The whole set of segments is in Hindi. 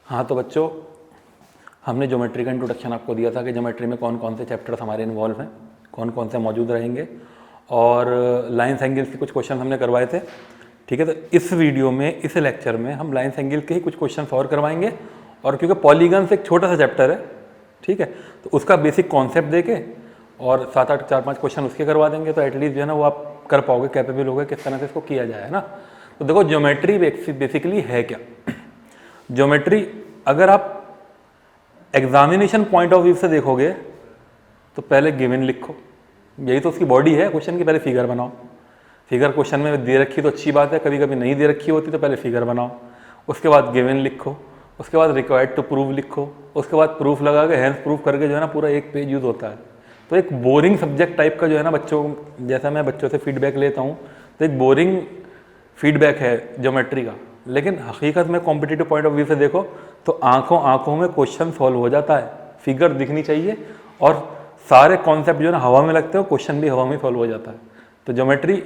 हाँ तो बच्चों, हमने ज्योमेट्री का इंट्रोडक्शन आपको दिया था कि ज्योमेट्री में कौन कौन से चैप्टर्स हमारे इन्वॉल्व हैं, कौन कौन से मौजूद रहेंगे, और लाइन्स एंगल्स के कुछ क्वेश्चन हमने करवाए थे। ठीक है, तो इस वीडियो में, इस लेक्चर में हम लाइन्स एंगल के ही कुछ क्वेश्चन और करवाएंगे। और क्योंकि पॉलीगन्स एक छोटा सा चैप्टर है, ठीक है, तो उसका बेसिक कॉन्सेप्ट देके और 7-8 4-5 क्वेश्चन उसके करवा देंगे, तो एटलीस्ट जो है ना वो आप कर पाओगे, कैपेबल होगे किस तरह से इसको किया जाए, है ना। तो देखो ज्योमेट्री बेसिकली है क्या। ज्योमेट्री अगर आप एग्जामिनेशन पॉइंट ऑफ व्यू से देखोगे तो पहले गिवन लिखो, यही तो उसकी बॉडी है क्वेश्चन की। पहले फिगर बनाओ, फिगर क्वेश्चन में दे रखी तो अच्छी बात है, कभी कभी नहीं दे रखी होती तो पहले फिगर बनाओ, उसके बाद गिवन लिखो, उसके बाद रिक्वायर्ड टू प्रूव लिखो, उसके बाद प्रूफ लगा के हैंस प्रूफ करके जो है ना पूरा एक पेज यूज होता है। तो एक बोरिंग सब्जेक्ट टाइप का जो है ना बच्चों, जैसा मैं बच्चों से फीडबैक लेता हूँ, तो एक बोरिंग फीडबैक है ज्योमेट्री का। लेकिन हकीकत में कॉम्पिटिटिव पॉइंट ऑफ व्यू से देखो तो आंखों में क्वेश्चन सॉल्व हो जाता है। फिगर दिखनी चाहिए और सारे कॉन्सेप्ट जो है ना हवा में लगते हो, क्वेश्चन भी हवा में सॉल्व हो जाता है। तो ज्योमेट्री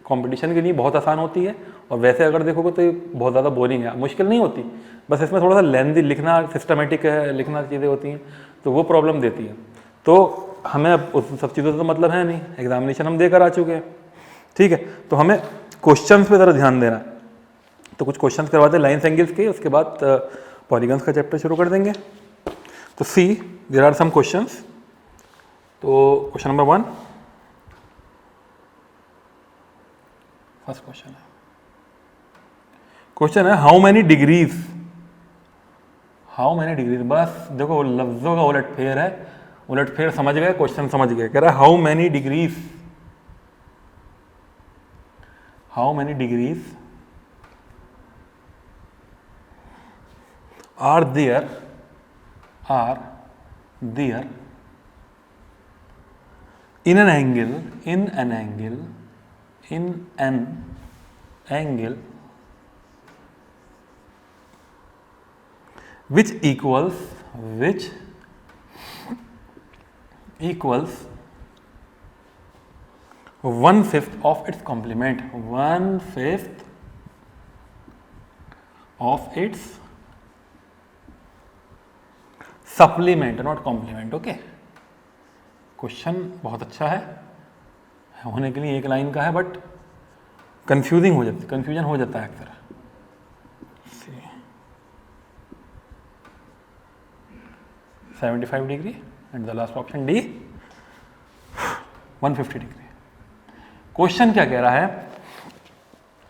कंपटीशन के लिए बहुत आसान होती है, और वैसे अगर देखोगे तो ये बहुत ज़्यादा बोरिंग है, मुश्किल नहीं होती, बस इसमें थोड़ा सा लेंथी लिखना, सिस्टमेटिक है, लिखना चीज़ें होती हैं, तो वो प्रॉब्लम देती है। तो हमें अब उस सब चीज़ों से तो मतलब है नहीं, एग्जामिनेशन हम देकर आ चुके हैं, ठीक है। तो हमें क्वेश्चंस पे ज़रा ध्यान देना है। तो कुछ क्वेश्चंस करवाते हैं लाइन्स एंगल्स के, उसके बाद पॉलीगन्स का चैप्टर शुरू कर देंगे। तो सी देयर आर सम क्वेश्चंस। तो क्वेश्चन नंबर 1, फर्स्ट क्वेश्चन है हाउ मैनी डिग्रीज। बस देखो लफ्जों का उलटफेर है, उलटफेर समझ गए, क्वेश्चन समझ गए। कह रहा है how many degrees are there in an angle which equals 1/5 of its complement, 1/5 of its supplement, not complement. Okay, question बहुत अच्छा है, होने के लिए एक लाइन का है, बट कंफ्यूजन हो जाता है अक्सर। 75 degree and the last option D 150 degree. Question क्या कह रहा है,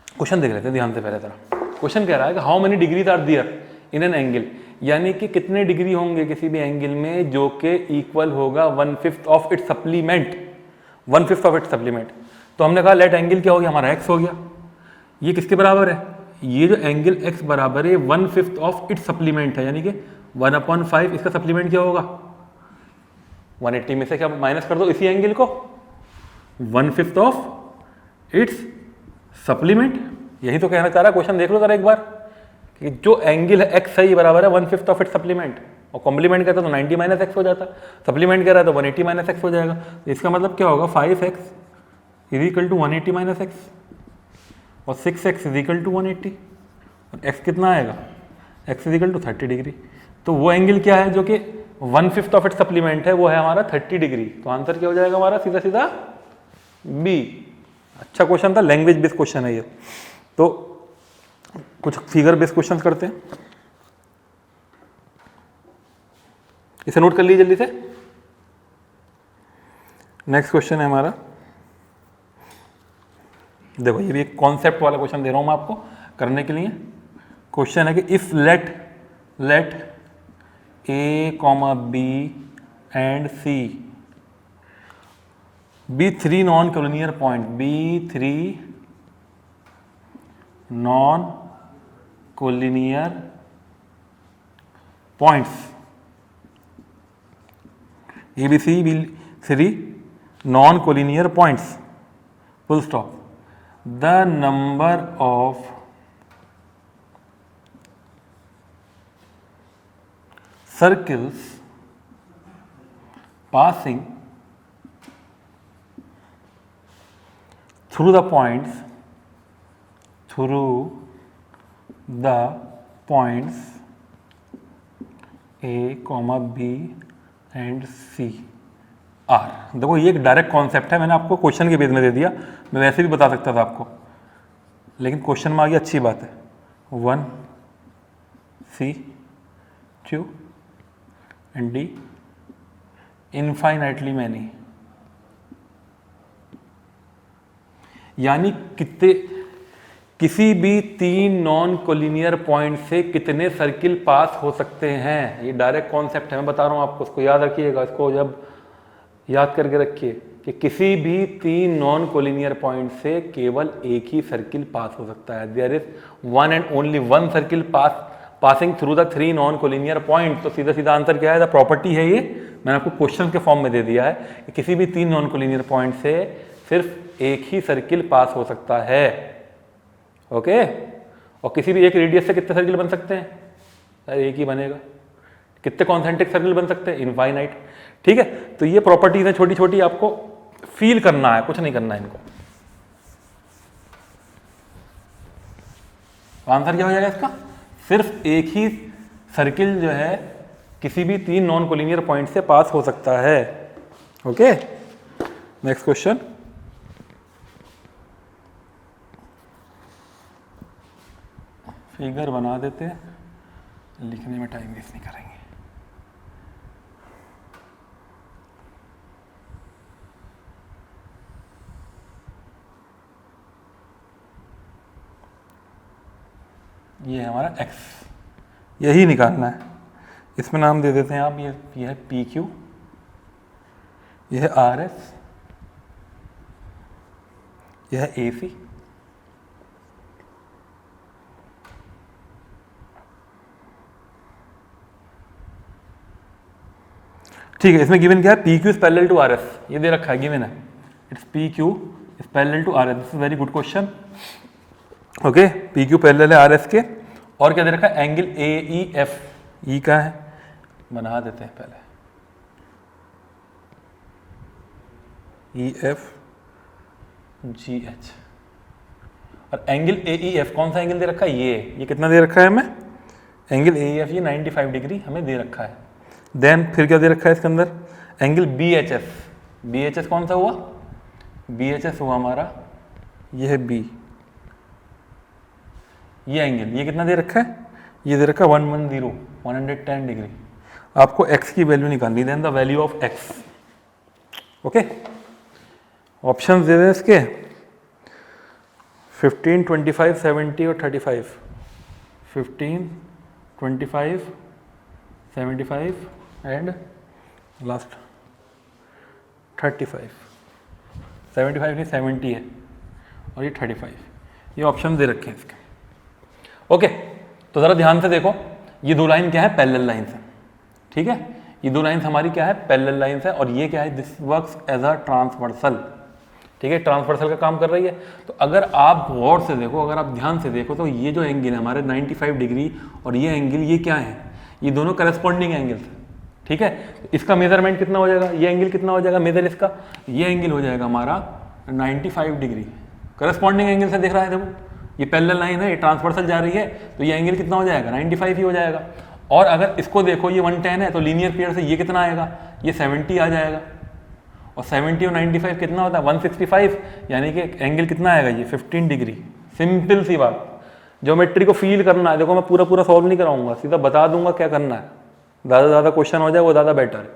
क्वेश्चन देख लेते हैं ध्यान से पहले तरह। क्वेश्चन कह रहा है कि how many degrees are there in an angle, यानी कि कितने डिग्री होंगे किसी भी एंगल में जो कि इक्वल होगा 1/5 of its supplement, 1/5 of its supplement. तो हमने कहा लेट एंगल क्या हो गया, हमारा एक्स हो गया। ये किसके बराबर है, ये जो एंगल एक्स बराबर है 1/5 ऑफ इट्स सप्लीमेंट है, यानी कि 1/5 इसका सप्लीमेंट क्या होगा, 180 में से क्या माइनस कर दो इसी एंगल को, 1/5 ऑफ इट्स सप्लीमेंट। यही तो कहना चाह रहा है क्वेश्चन, देख लो जरा एक बार कि जो एंगल है एक्स सही बराबर है 1/5 ऑफ इट्स सप्लीमेंट, और कॉम्प्लीमेंट कहता तो 90 माइनस एक्स हो जाता, सप्लीमेंट कह रहा है तो 180 माइनस एक्स हो जाएगा। तो इसका मतलब क्या होगा, 5x is equal to 180 minus x, और 6x इज इक्वल टू 180, और x कितना आएगा, x is equal to 30 degree. तो वो एंगल क्या है जो कि 1/5 ऑफ इट्स सप्लीमेंट है, वो है हमारा 30 डिग्री। तो आंसर क्या हो जाएगा हमारा, सीधा सीधा बी। अच्छा क्वेश्चन था, लैंग्वेज बेस्ड क्वेश्चन है ये। तो कुछ फिगर बेस्ड क्वेश्चन करते हैं, इसे नोट कर लीजिए जल्दी से। नेक्स्ट क्वेश्चन है हमारा, देखो ये भी एक कॉन्सेप्ट वाला क्वेश्चन दे रहा हूं मैं आपको करने के लिए। क्वेश्चन है कि if let A comma B and C be 3 non collinear point, be 3 non collinear points, ABC be 3 non collinear points, full stop. The number of circles passing through the points A comma B and C are. देखो ये एक डायरेक्ट कॉन्सेप्ट है, मैंने आपको क्वेश्चन के बेस में दे दिया, मैं वैसे भी बता सकता था आपको, लेकिन क्वेश्चन में आ गया, अच्छी बात है। 1 सी 2 एंड डी इनफाइनाइटली मैनी, यानी कितने, किसी भी 3 नॉन कोलिनियर पॉइंट से कितने सर्किल पास हो सकते हैं। ये डायरेक्ट कॉन्सेप्ट है, मैं बता रहा हूं आपको, इसको याद रखिएगा, इसको जब याद करके रखिए कि किसी भी 3 नॉन कोलिनियर पॉइंट से केवल एक ही सर्किल पास हो सकता है। There is one and only one circle passing through the 3 non collinear point. तो सीधा सीधा आंसर क्या है, द प्रॉपर्टी है ये, मैंने आपको क्वेश्चन के फॉर्म में दे दिया है कि किसी भी 3 नॉन कोलिनियर पॉइंट से सिर्फ एक ही सर्किल पास हो सकता है। ओके, और किसी भी एक रेडियस से कितने सर्किल बन सकते हैं, अरे एक ही बनेगा। कितने कॉन्सेंट्रिक सर्किल बन सकते हैं, इनफाइनाइट। ठीक है, तो ये प्रॉपर्टीज है छोटी छोटी, आपको फील करना है, कुछ नहीं करना है इनको। आंसर क्या हो जाएगा इसका, सिर्फ एक ही सर्किल जो है किसी भी 3 नॉन कोलिनियर पॉइंट से पास हो सकता है। Okay, next question. फिगर बना देते हैं, लिखने में टाइम वेस्ट नहीं करेंगे। ये है हमारा x, यही निकालना है। इसमें नाम दे देते हैं आप, ये है पी क्यू, ये है आर एस, यह है ए सी, ठीक है। इसमें गिवन क्या है, P Q is parallel to R S, ये दे रखा है, गिवन है, it's P Q is parallel to R S. This is very good question. Okay, P Q parallel है आर एस के, और क्या दे रखा है, एंगल ए ई एफ, ई का है, बना देते हैं पहले, ई एफ जी एच, और एंगल ए ई एफ कौन सा एंगल दे रखा है, ये कितना दे रखा है हमें, एंगल ए ई एफ ये 95 डिग्री हमें दे रखा है। देन फिर क्या दे रखा है इसके अंदर, angle B H S, B H S कौन सा हुआ, बी एच एस हुआ हमारा, ये है बी, ये एंगल, ये कितना दे रखा है, ये दे रखा है 110 110 डिग्री। आपको x की वैल्यू निकालनी, then the value of x। Okay, options दे दें इसके 15, 25, 70 और 35। 15, 25, 75 एंड लास्ट 35। 75 नहीं 70 है, और ये 35, ये ऑप्शन दे रखे हैं इसके। ओके, तो ज़रा ध्यान से देखो, ये दो लाइन क्या है, पैरेलल लाइंस है। ठीक है, ये दो लाइंस हमारी क्या है, पैरेलल लाइंस है, और ये क्या है, this works as a transversal. ठीक है, ट्रांसवर्सल का काम कर रही है। तो अगर आप गौर से देखो, अगर आप ध्यान से देखो, तो ये जो एंगल है हमारे 95 डिग्री, और ये एंगल, ये क्या है, ये दोनों करस्पॉन्डिंग एंगल्स है। ठीक है, तो इसका मेजरमेंट कितना हो जाएगा, ये एंगल कितना हो जाएगा मेजर इसका, ये एंगल हो जाएगा हमारा 95 डिग्री, करस्पॉन्डिंग एंगल से दिख रहा है। देखो ये पैरेलल लाइन है, ये ट्रांसवर्सल जा रही है, तो ये एंगल कितना हो जाएगा, 95 ही हो जाएगा। और अगर इसको देखो, ये 110 है, तो लीनियर पेयर से ये कितना आएगा, ये 70 आ जाएगा, और 70 और 95 कितना होता है, 165, यानी कि एंगल कितना आएगा, ये 15 डिग्री। सिंपल सी बात, ज्योमेट्री को फील करना है। देखो मैं पूरा पूरा सॉल्व नहीं कराऊंगा, सीधा बता दूंगा क्या करना है, ज़्यादा से ज़्यादा क्वेश्चन हो जाए वो ज़्यादा बेटर है।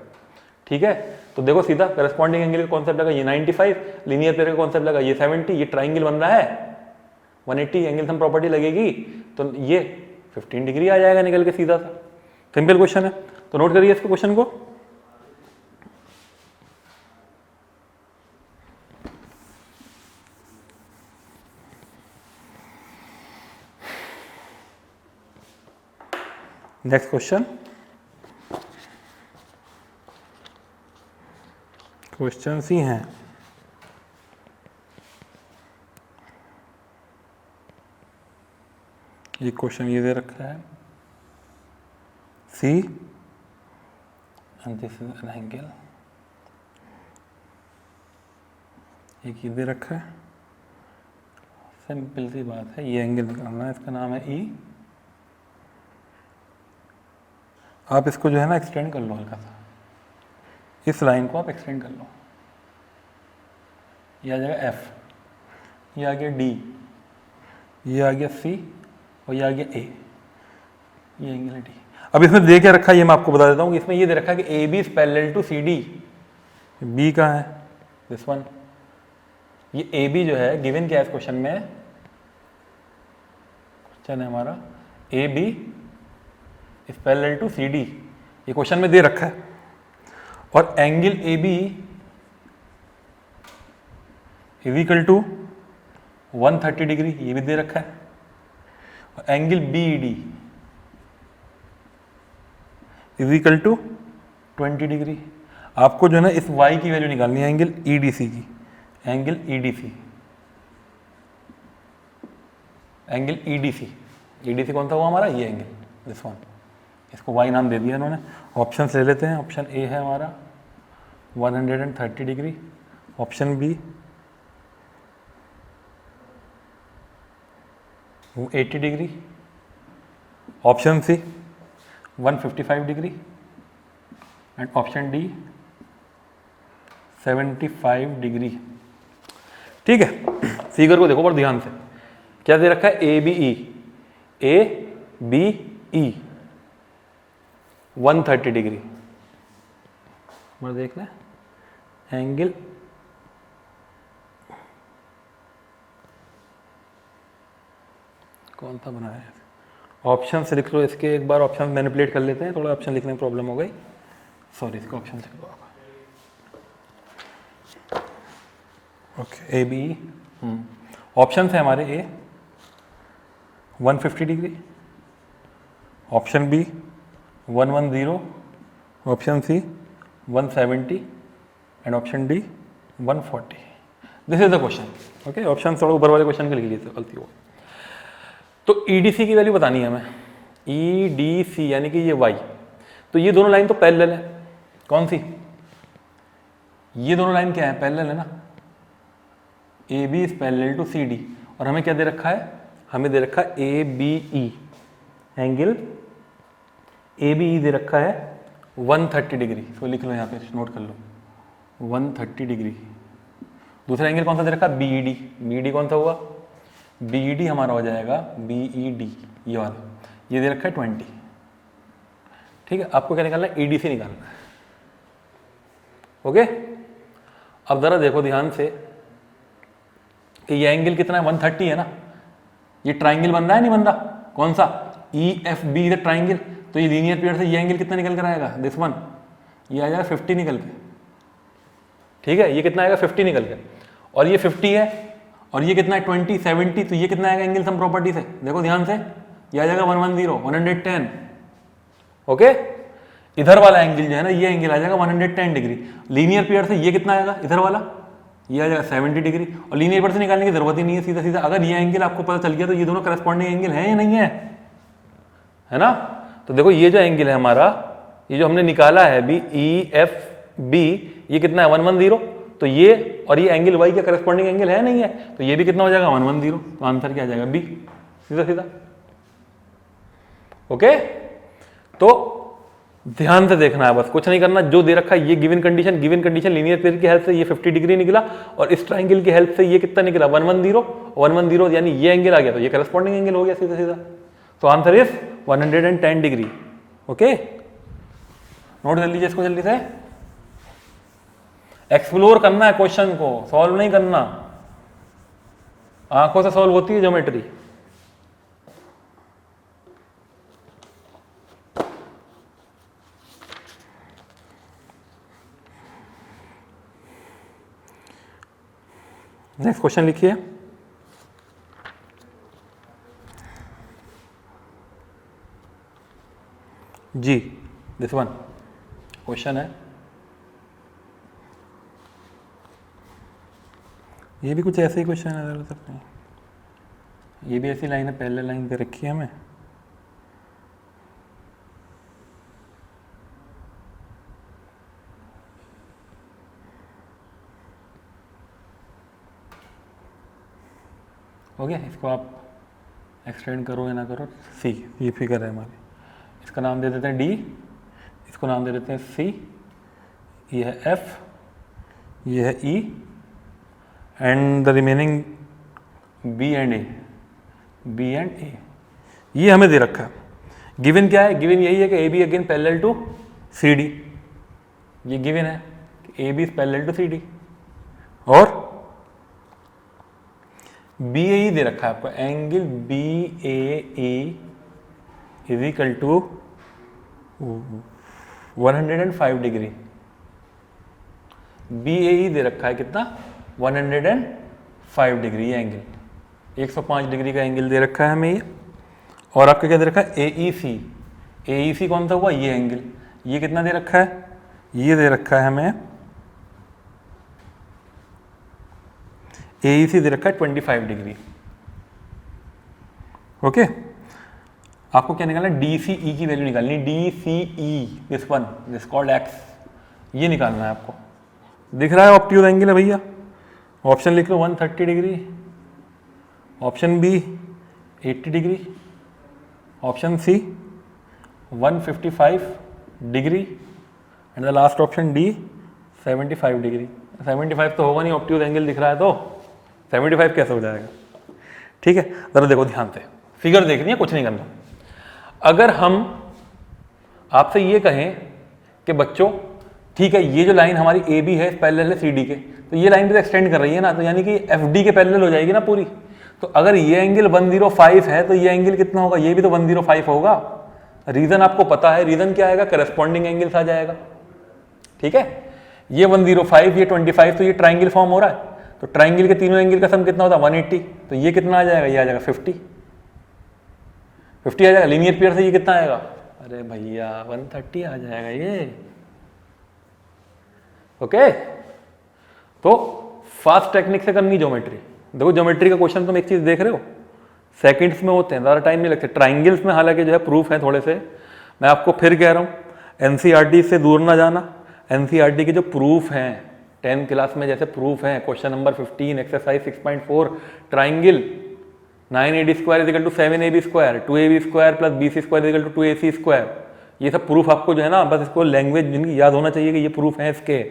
ठीक है, तो देखो सीधा करस्पॉन्डिंग एंगल का कॉन्सेप्ट लगा, ये 95, लीनियर पेयर का कॉन्सेप्ट लगा, ये 70, ये ट्राइंगल बन रहा है 180, एंगल सम प्रॉपर्टी लगेगी, तो ये 15 डिग्री आ जाएगा निकल के सीधा सा। सिंपल क्वेश्चन है, तो नोट करिए इसके क्वेश्चन को। नेक्स्ट क्वेश्चन, क्वेश्चंस ही हैं। ये क्वेश्चन ये दे रखा है, C and this is an angle, एक ये दे रखा है, सिंपल सी बात है, ये एंगल निकालना है, इसका नाम है ई, आप इसको जो है ना एक्सटेंड कर लो हल्का सा, इस लाइन को आप एक्सटेंड कर लो, ये आ जाएगा एफ, ये आ गया डी, ये आ गया सी और ये आ गया ए, ये एंगल है डी। अब इसमें दे क्या रखा है ये मैं आपको बता देता हूँ कि इसमें ये दे रखा है कि A B is parallel to C D. B कहाँ है? This one. ये ए बी जो है गिवन क्या है इस क्वेश्चन में, क्वेश्चन है हमारा A B is parallel to C D, ये क्वेश्चन में दे रखा है। और angle A B is equal to 130 degree, ये भी दे रखा है। और angle B D is equal to 20 degree. आपको जो है ना इस y की वैल्यू निकालनी है एंगल EDC की, एंगल EDC, एंगल EDC कौन सा हुआ हमारा, ये एंगल, दिस वन, इसको y नाम दे दिया इन्होंने। ऑप्शन ले लेते हैं। ऑप्शन ए है हमारा 130 degree, option B 80 degree, option C 155 degree and option D 75 degree. ठीक है, फिगर को देखो बहुत ध्यान से, क्या दे रखा है, ए बी ई 130 डिग्री। देख लें एंगल कौन सा बनाया है, ऑप्शन से लिख लो इसके, एक बार ऑप्शन मैनिपुलेट कर लेते हैं, थोड़ा ऑप्शन लिखने में प्रॉब्लम हो गई, सॉरी, इसका ऑप्शन लिख दो आप। ओके, ए बी, ऑप्शन है हमारे A 150 degree, option B 110, option C 170 and option D 140। This is the question. Okay, option थोड़ा ऊपर वाले क्वेश्चन के लिख लीजिए, गलती हो। तो EDC की वैल्यू बतानी है हमें, EDC यानी कि ये y, तो ये दोनों लाइन तो पैरेलल है, कौन सी, ये दोनों लाइन क्या है, पैरेलल है ना, AB is parallel to CD। और हमें क्या दे रखा है, हमें दे रखा है ABE, एंगल ABE दे रखा है 130 डिग्री, तो लिख लो यहाँ पे, नोट कर लो 130 डिग्री। दूसरा एंगल कौन सा दे रखा है, BED, BED कौन सा हुआ, BED हमारा हो जाएगा BED, ये वाला, ये दे रखा है 20। ठीक है, आपको क्या निकालना है, EDC निकालना है। ओके, अब जरा देखो ध्यान से कि ये एंगल कितना है, 130 है ना, ये ट्राइंगल बन रहा है नहीं बन रहा, कौन सा, EFB इज ट्राइंगल, तो ये लीनियर पीरियड से ये एंगल कितना निकल कर आएगा, दिस वन, ये आ जाएगा 50 निकल के। ठीक है, ये कितना आएगा 50 निकल के, और ये 50 है, और ये कितना है 20, 70, तो ये कितना आएगा एंगल सम प्रॉपर्टी से, देखो ध्यान से, ये आ जाएगा 110, 110। ओके, इधर वाला एंगल जो है ना, ये एंगल आ जाएगा 110 डिग्री। लीनियर पीरियड से ये कितना आएगा, इधर वाला, ये आ जाएगा 70 डिग्री, और लीनियर पीरियड से निकालने की जरूरत ही नहीं है, सीधा सीधा अगर ये एंगल आपको पता चल गया तो ये दोनों करस्पॉन्डिंग एंगल है या नहीं है ना। तो देखो ये जो एंगल है हमारा, ये जो हमने निकाला है अभी EFB, ये कितना है 110, तो ये और ये एंगल y का करस्पॉन्डिंग एंगल है नहीं है, तो ये भी कितना हो जाएगा 110, तो आंसर क्या आ जाएगा, बी, सीधा सीधा। ओके, तो ध्यान से देखना है, बस कुछ नहीं करना, जो दे रखा है ये गिवन कंडीशन लीनियर पीरियड की हेल्प से ये 50 डिग्री निकला, और इस ट्राइंगल की हेल्प से ये कितना निकला 110 यानी ये एंगल आ गया, तो ये करस्पॉन्डिंग एंगल हो गया सीधा सीधा, तो answer is 110 degree. Okay, note कर लीजिए इसको जल्दी से, एक्सप्लोर करना है क्वेश्चन को, सॉल्व नहीं करना, आंखों से सॉल्व होती है ज्योमेट्री। नेक्स्ट क्वेश्चन लिखिए, जी, दिस वन क्वेश्चन है, ये भी कुछ ऐसे ही क्वेश्चन है, ये भी ऐसी लाइन है, पहले लाइन पे रखी है हमें, हो गया, इसको आप एक्सटेंड करो या ना करो, सी, ये फिगर है हमारी, इसका नाम दे देते हैं डी, इसको नाम दे देते हैं सी, ये है एफ, ये है E, and the remaining B and A, B and A, ये हमें दे रखा है। गिवन क्या है? गिवन यही है कि A B again parallel to C D, ये गिवन है A B is parallel to C D, और बी ए ई दे रखा है आपको, angle B A E is equal to 105 degree. B A E दे रखा है कितना? 105 डिग्री, ये एंगल 105 डिग्री का एंगल दे रखा है हमें ये। और आपका क्या दे रखा है? ए ई सी। ए ई सी कौन सा हुआ? ये एंगल। ये कितना दे रखा है? ये दे रखा है हमें, ए ई सी दे रखा है 25 डिग्री। ओके, आपको क्या निकालना है? डी सी ई की वैल्यू निकालनी, D C E, this one, this called x, ये निकालना है आपको। दिख रहा है ऑप्टिक्स एंगल है भैया? ऑप्शन लिख लो 130 degree, option B 80 degree, option C 155 degree, and the last option D 75 degree. 75 तो होगा नहीं, ऑप्टिक्स एंगल दिख रहा है तो 75 कैसे हो जाएगा? ठीक है, जरा देखो ध्यान से, फिगर देखनी है, कुछ नहीं करना। अगर हम आपसे ये कहें कि बच्चों ठीक है, ये जो लाइन हमारी ए बी है पैरेलल है सी डी के, तो ये लाइन भी तो एक्सटेंड कर रही है ना, तो यानी कि एफ डी के पैरेलल हो जाएगी ना पूरी। तो अगर ये एंगल 105 है तो ये एंगल कितना होगा? ये भी तो 105 होगा। रीजन आपको पता है, रीजन क्या आएगा? करस्पॉन्डिंग एंगल्स आ जाएगा। ठीक है, ये 105, ये 25, तो ये ट्राइंगल फॉर्म हो रहा है। तो ट्राइंगल के तीनों एंगल का सम कितना होता है? 180। तो ये कितना आ जाएगा? ये आ जाएगा 50 आ जाएगा। लीनियर पेयर से ये कितना आएगा? अरे भैया 130 आ जाएगा ये। ओके, तो फास्ट टेक्निक से करनी ज्योमेट्री। देखो ज्योमेट्री का क्वेश्चन तुम एक चीज देख रहे हो, सेकंड्स में होते हैं, ज़्यादा टाइम नहीं लगते। ट्राइंगल्स में हालांकि जो है प्रूफ है थोड़े से, मैं आपको फिर कह रहा हूँ एनसीईआरटी से दूर ना जाना। एनसीईआरटी के जो प्रूफ हैं 10th क्लास में जैसे प्रूफ हैं, question number 15 exercise 6.4, triangle 9AD² is equal to 7AB², 2AB² plus BC² is equal to 2AC², ये सब प्रूफ आपको जो है ना, बस इसको लैंग्वेज जिनकी याद होना चाहिए कि ये प्रूफ है इसके।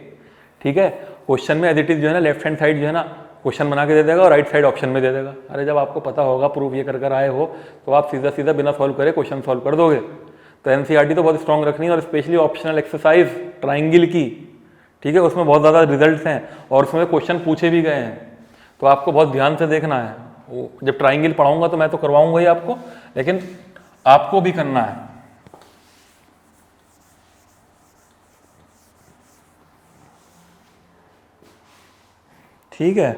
ठीक है, क्वेश्चन में एज इट इज जो है ना, लेफ्ट हैंड साइड जो है ना क्वेश्चन बना के दे देगा और राइट साइड ऑप्शन में दे देगा। अरे जब आपको पता होगा, प्रूफ ये कर आए हो, तो आप सीधा सीधा बिना सॉल्व करे क्वेश्चन सॉल्व कर दोगे। तो एनसीईआरटी तो बहुत स्ट्रॉन्ग रखनी है, और स्पेशली ऑप्शनल एक्सरसाइज ट्राइंगल की, ठीक है, उसमें बहुत ज़्यादा रिजल्ट्स हैं और उसमें क्वेश्चन पूछे भी गए हैं। तो आपको बहुत ध्यान से देखना है। जब ट्राइंगल पढ़ाऊंगा तो मैं तो करवाऊंगा ही आपको, लेकिन आपको भी करना है। ठीक है,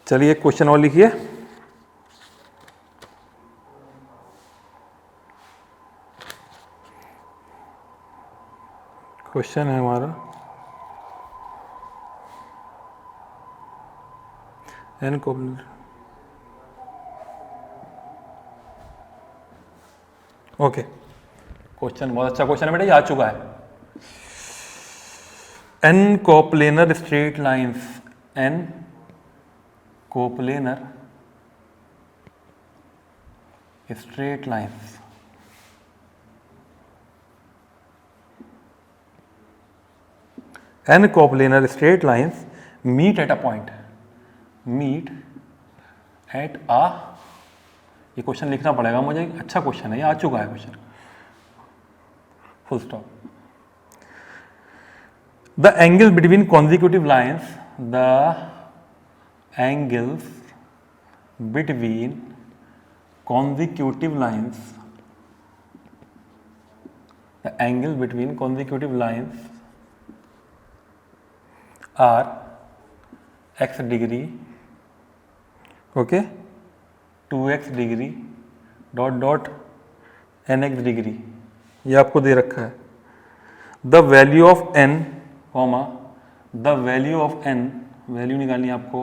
चलिए क्वेश्चन और लिखिए। क्वेश्चन है हमारा एन कोऑर्डिनेट। ओके, क्वेश्चन बहुत अच्छा क्वेश्चन है बेटा, ये आ चुका है। N coplanar straight lines, n coplanar straight lines n coplanar straight lines meet at a point, meet at a, ये क्वेश्चन लिखना पड़ेगा मुझे, अच्छा क्वेश्चन है, ये आ चुका है question, full stop. The angle between consecutive lines, the angles between consecutive lines, the angle between consecutive lines are x degree, okay, 2x degree dot dot nx degree, ये आपको दे रखा है। The value of n comma the value of n, value निकालनी आपको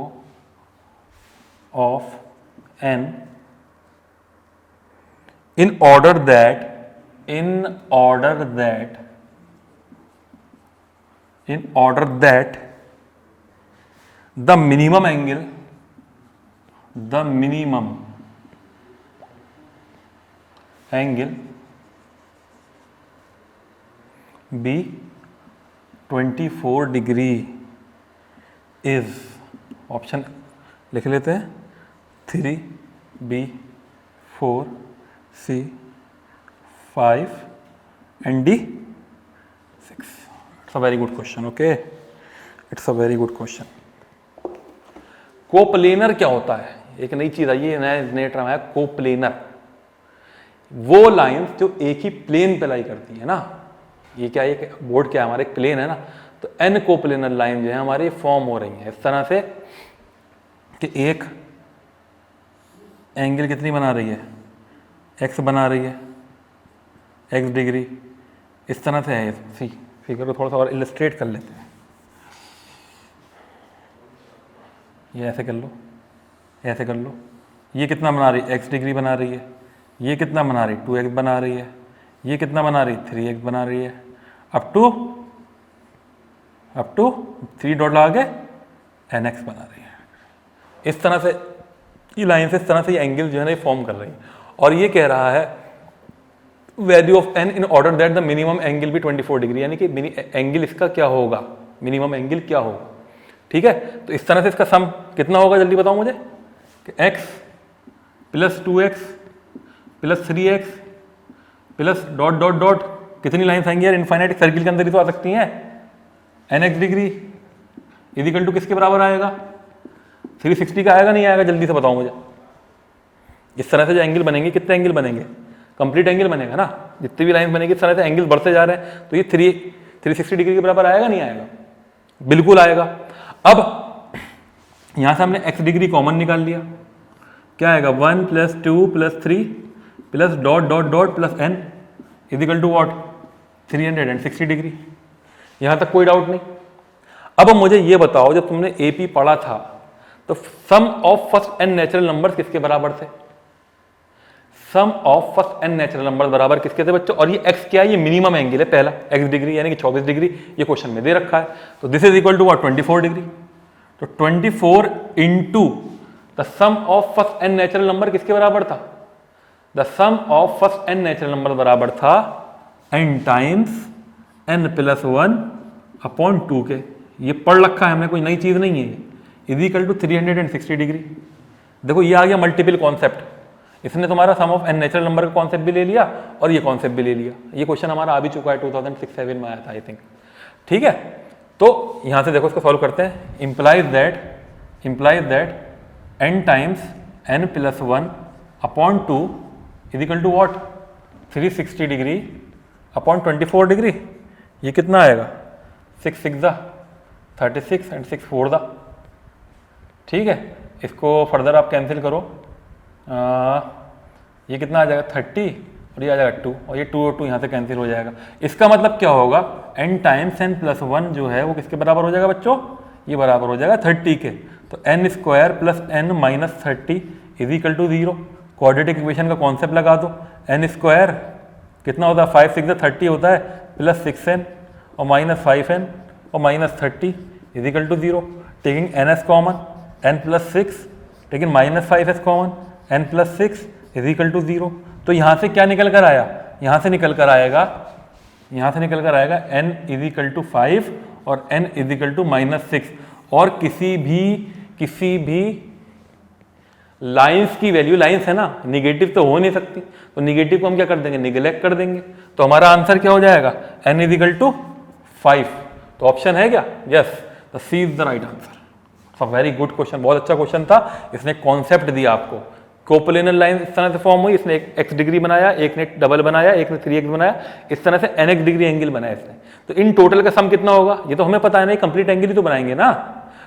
of n in order that the minimum angle be 24 degree is, option लिख लेते हैं 3, B 4, C 5 and D 6. It's a very good question. Okay, it's a very good question. Coplanar क्या होता है? एक नई चीज आई है, नया टर्म है कोप्लेनर। वो लाइंस जो एक ही प्लेन पे लाई करती है ना, ये क्या है, बोर्ड क्या है हमारे, प्लेन है ना, तो एन कोप्लेनर लाइन जो है हमारी फॉर्म हो रही है इस तरह से कि एक एंगल कितनी बना रही है, एक्स बना रही है, एक्स डिग्री, इस तरह से है। सी फिगर को थोड़ा सा और इलस्ट्रेट कर लेते हैं। ये ऐसे कर लो, ऐसे कर लो। ये कितना बना रही है, एक्स डिग्री बना रही है। ये कितना बना रही है, 2x बना रही है। ये कितना बना रही है, 3x बना रही है। अप टू 3 डॉट लगा के nx बना रही है। इस तरह से ये लाइन से, इस तरह से ये एंगल जो है ना ये फॉर्म कर रही है। और ये कह रहा है value of n in order that the minimum angle भी 24 डिग्री, यानी कि एंगल इसका क्या होगा, मिनिमम एंगल क्या होगा। ठीक है, तो इस तरह से इसका सम कितना होगा, जल्दी बताओ मुझे, कि x plus 2x plus 3x plus dot dot dot, कितनी लाइन्स आएंगी यार, इनफाइनाइट सर्किल के अंदर ही तो आ सकती हैं। nx डिग्री इक्वल टू किसके बराबर आएगा, 360 का आएगा नहीं आएगा, जल्दी से बताओ मुझे। इस तरह से जो एंगल बनेंगे, कितने एंगल बनेंगे, कंप्लीट एंगल बनेगा ना, जितनी भी लाइन बनेगी इस तरह से एंगल बढ़ते जा रहे हैं, तो ये 360 डिग्री के बराबर आएगा नहीं आएगा, बिल्कुल आएगा। अब यहां से हमने x डिग्री कॉमन निकाल लिया, क्या आएगा, 1 + 2 + 3 plus dot dot dot plus n equal to what, 360 degree. यहां तक कोई डाउट नहीं। अब मुझे ये बताओ, जब तुमने AP पढ़ा था तो sum of first n natural numbers किसके बराबर थे, sum of first n natural number बराबर किसके थे बच्चों, और ये x क्या है, ये मिनिमम एंगल है पहला, x डिग्री यानी कि 24 डिग्री, ये क्वेश्चन में दे रखा है। तो this is equal to what, 24 degree. तो 24 into the sum of first n natural number किसके बराबर था, the sum of first n natural number बराबर था n टाइम्स n + 1 अपॉन 2 के। ये पढ़ रखा है हमने, कोई नई चीज नहीं है। Equal to 360 degree. देखो ये आ गया मल्टीपल कॉन्सेप्ट, इसने तुम्हारा sum of n natural number का कॉन्सेप्ट भी ले लिया और ये कॉन्सेप्ट भी ले लिया। ये क्वेश्चन हमारा आ भी चुका है, 2006-7 में आया था आई थिंक। ठीक है, तो यहां से देखो इसको सॉल्व करते हैं। Implies that n times n + 1 upon 2 equal to what, 360 degree upon 24 degree. ये कितना आएगा, 6 6 36 एंड 6 4 ठीक है, इसको फर्दर आप कैंसिल करो, ये कितना आ जाएगा 30 और ये आ जाएगा 2, और ये 2 और 2 यहाँ से कैंसिल हो जाएगा। इसका मतलब क्या होगा, n टाइम्स n + 1 जो है वो किसके बराबर हो जाएगा बच्चों, ये बराबर हो जाएगा 30 के। तो n² + n - 30 equal to 0। Quadratic equation का कॉन्सेप्ट लगा दो, n² कितना होता है, 5 6 30 होता है, प्लस 6n और -5n और -30 equal to 0। Taking ns common, n + 6 taking -5s common, n + 6 equal to 0। तो यहाँ से क्या निकल कर आया, यहाँ से निकल कर आएगा n इक्वल टू 5 और n इक्वल टू -6। और किसी भी लाइंस की वैल्यू, लाइंस है ना, निगेटिव तो हो नहीं सकती, तो निगेटिव को हम क्या कर देंगे, निगलेक्ट कर देंगे। तो हमारा आंसर क्या हो जाएगा, n इक्वल टू 5। तो ऑप्शन है क्या, yes, the C is the right answer. Very good question, बहुत अच्छा क्वेश्चन था। इसने कॉन्सेप्ट दिया आपको, कोप्लेनर लाइन इस तरह से फॉर्म हुई, इसने एक x डिग्री बनाया, एक ने डबल बनाया, एक ने 3x बनाया, इस तरह से nx डिग्री एंगल बनाया इसने। तो इन टोटल का सम कितना होगा, ये तो हमें पता है ना, कंप्लीट एंगल ही तो बनाएंगे ना।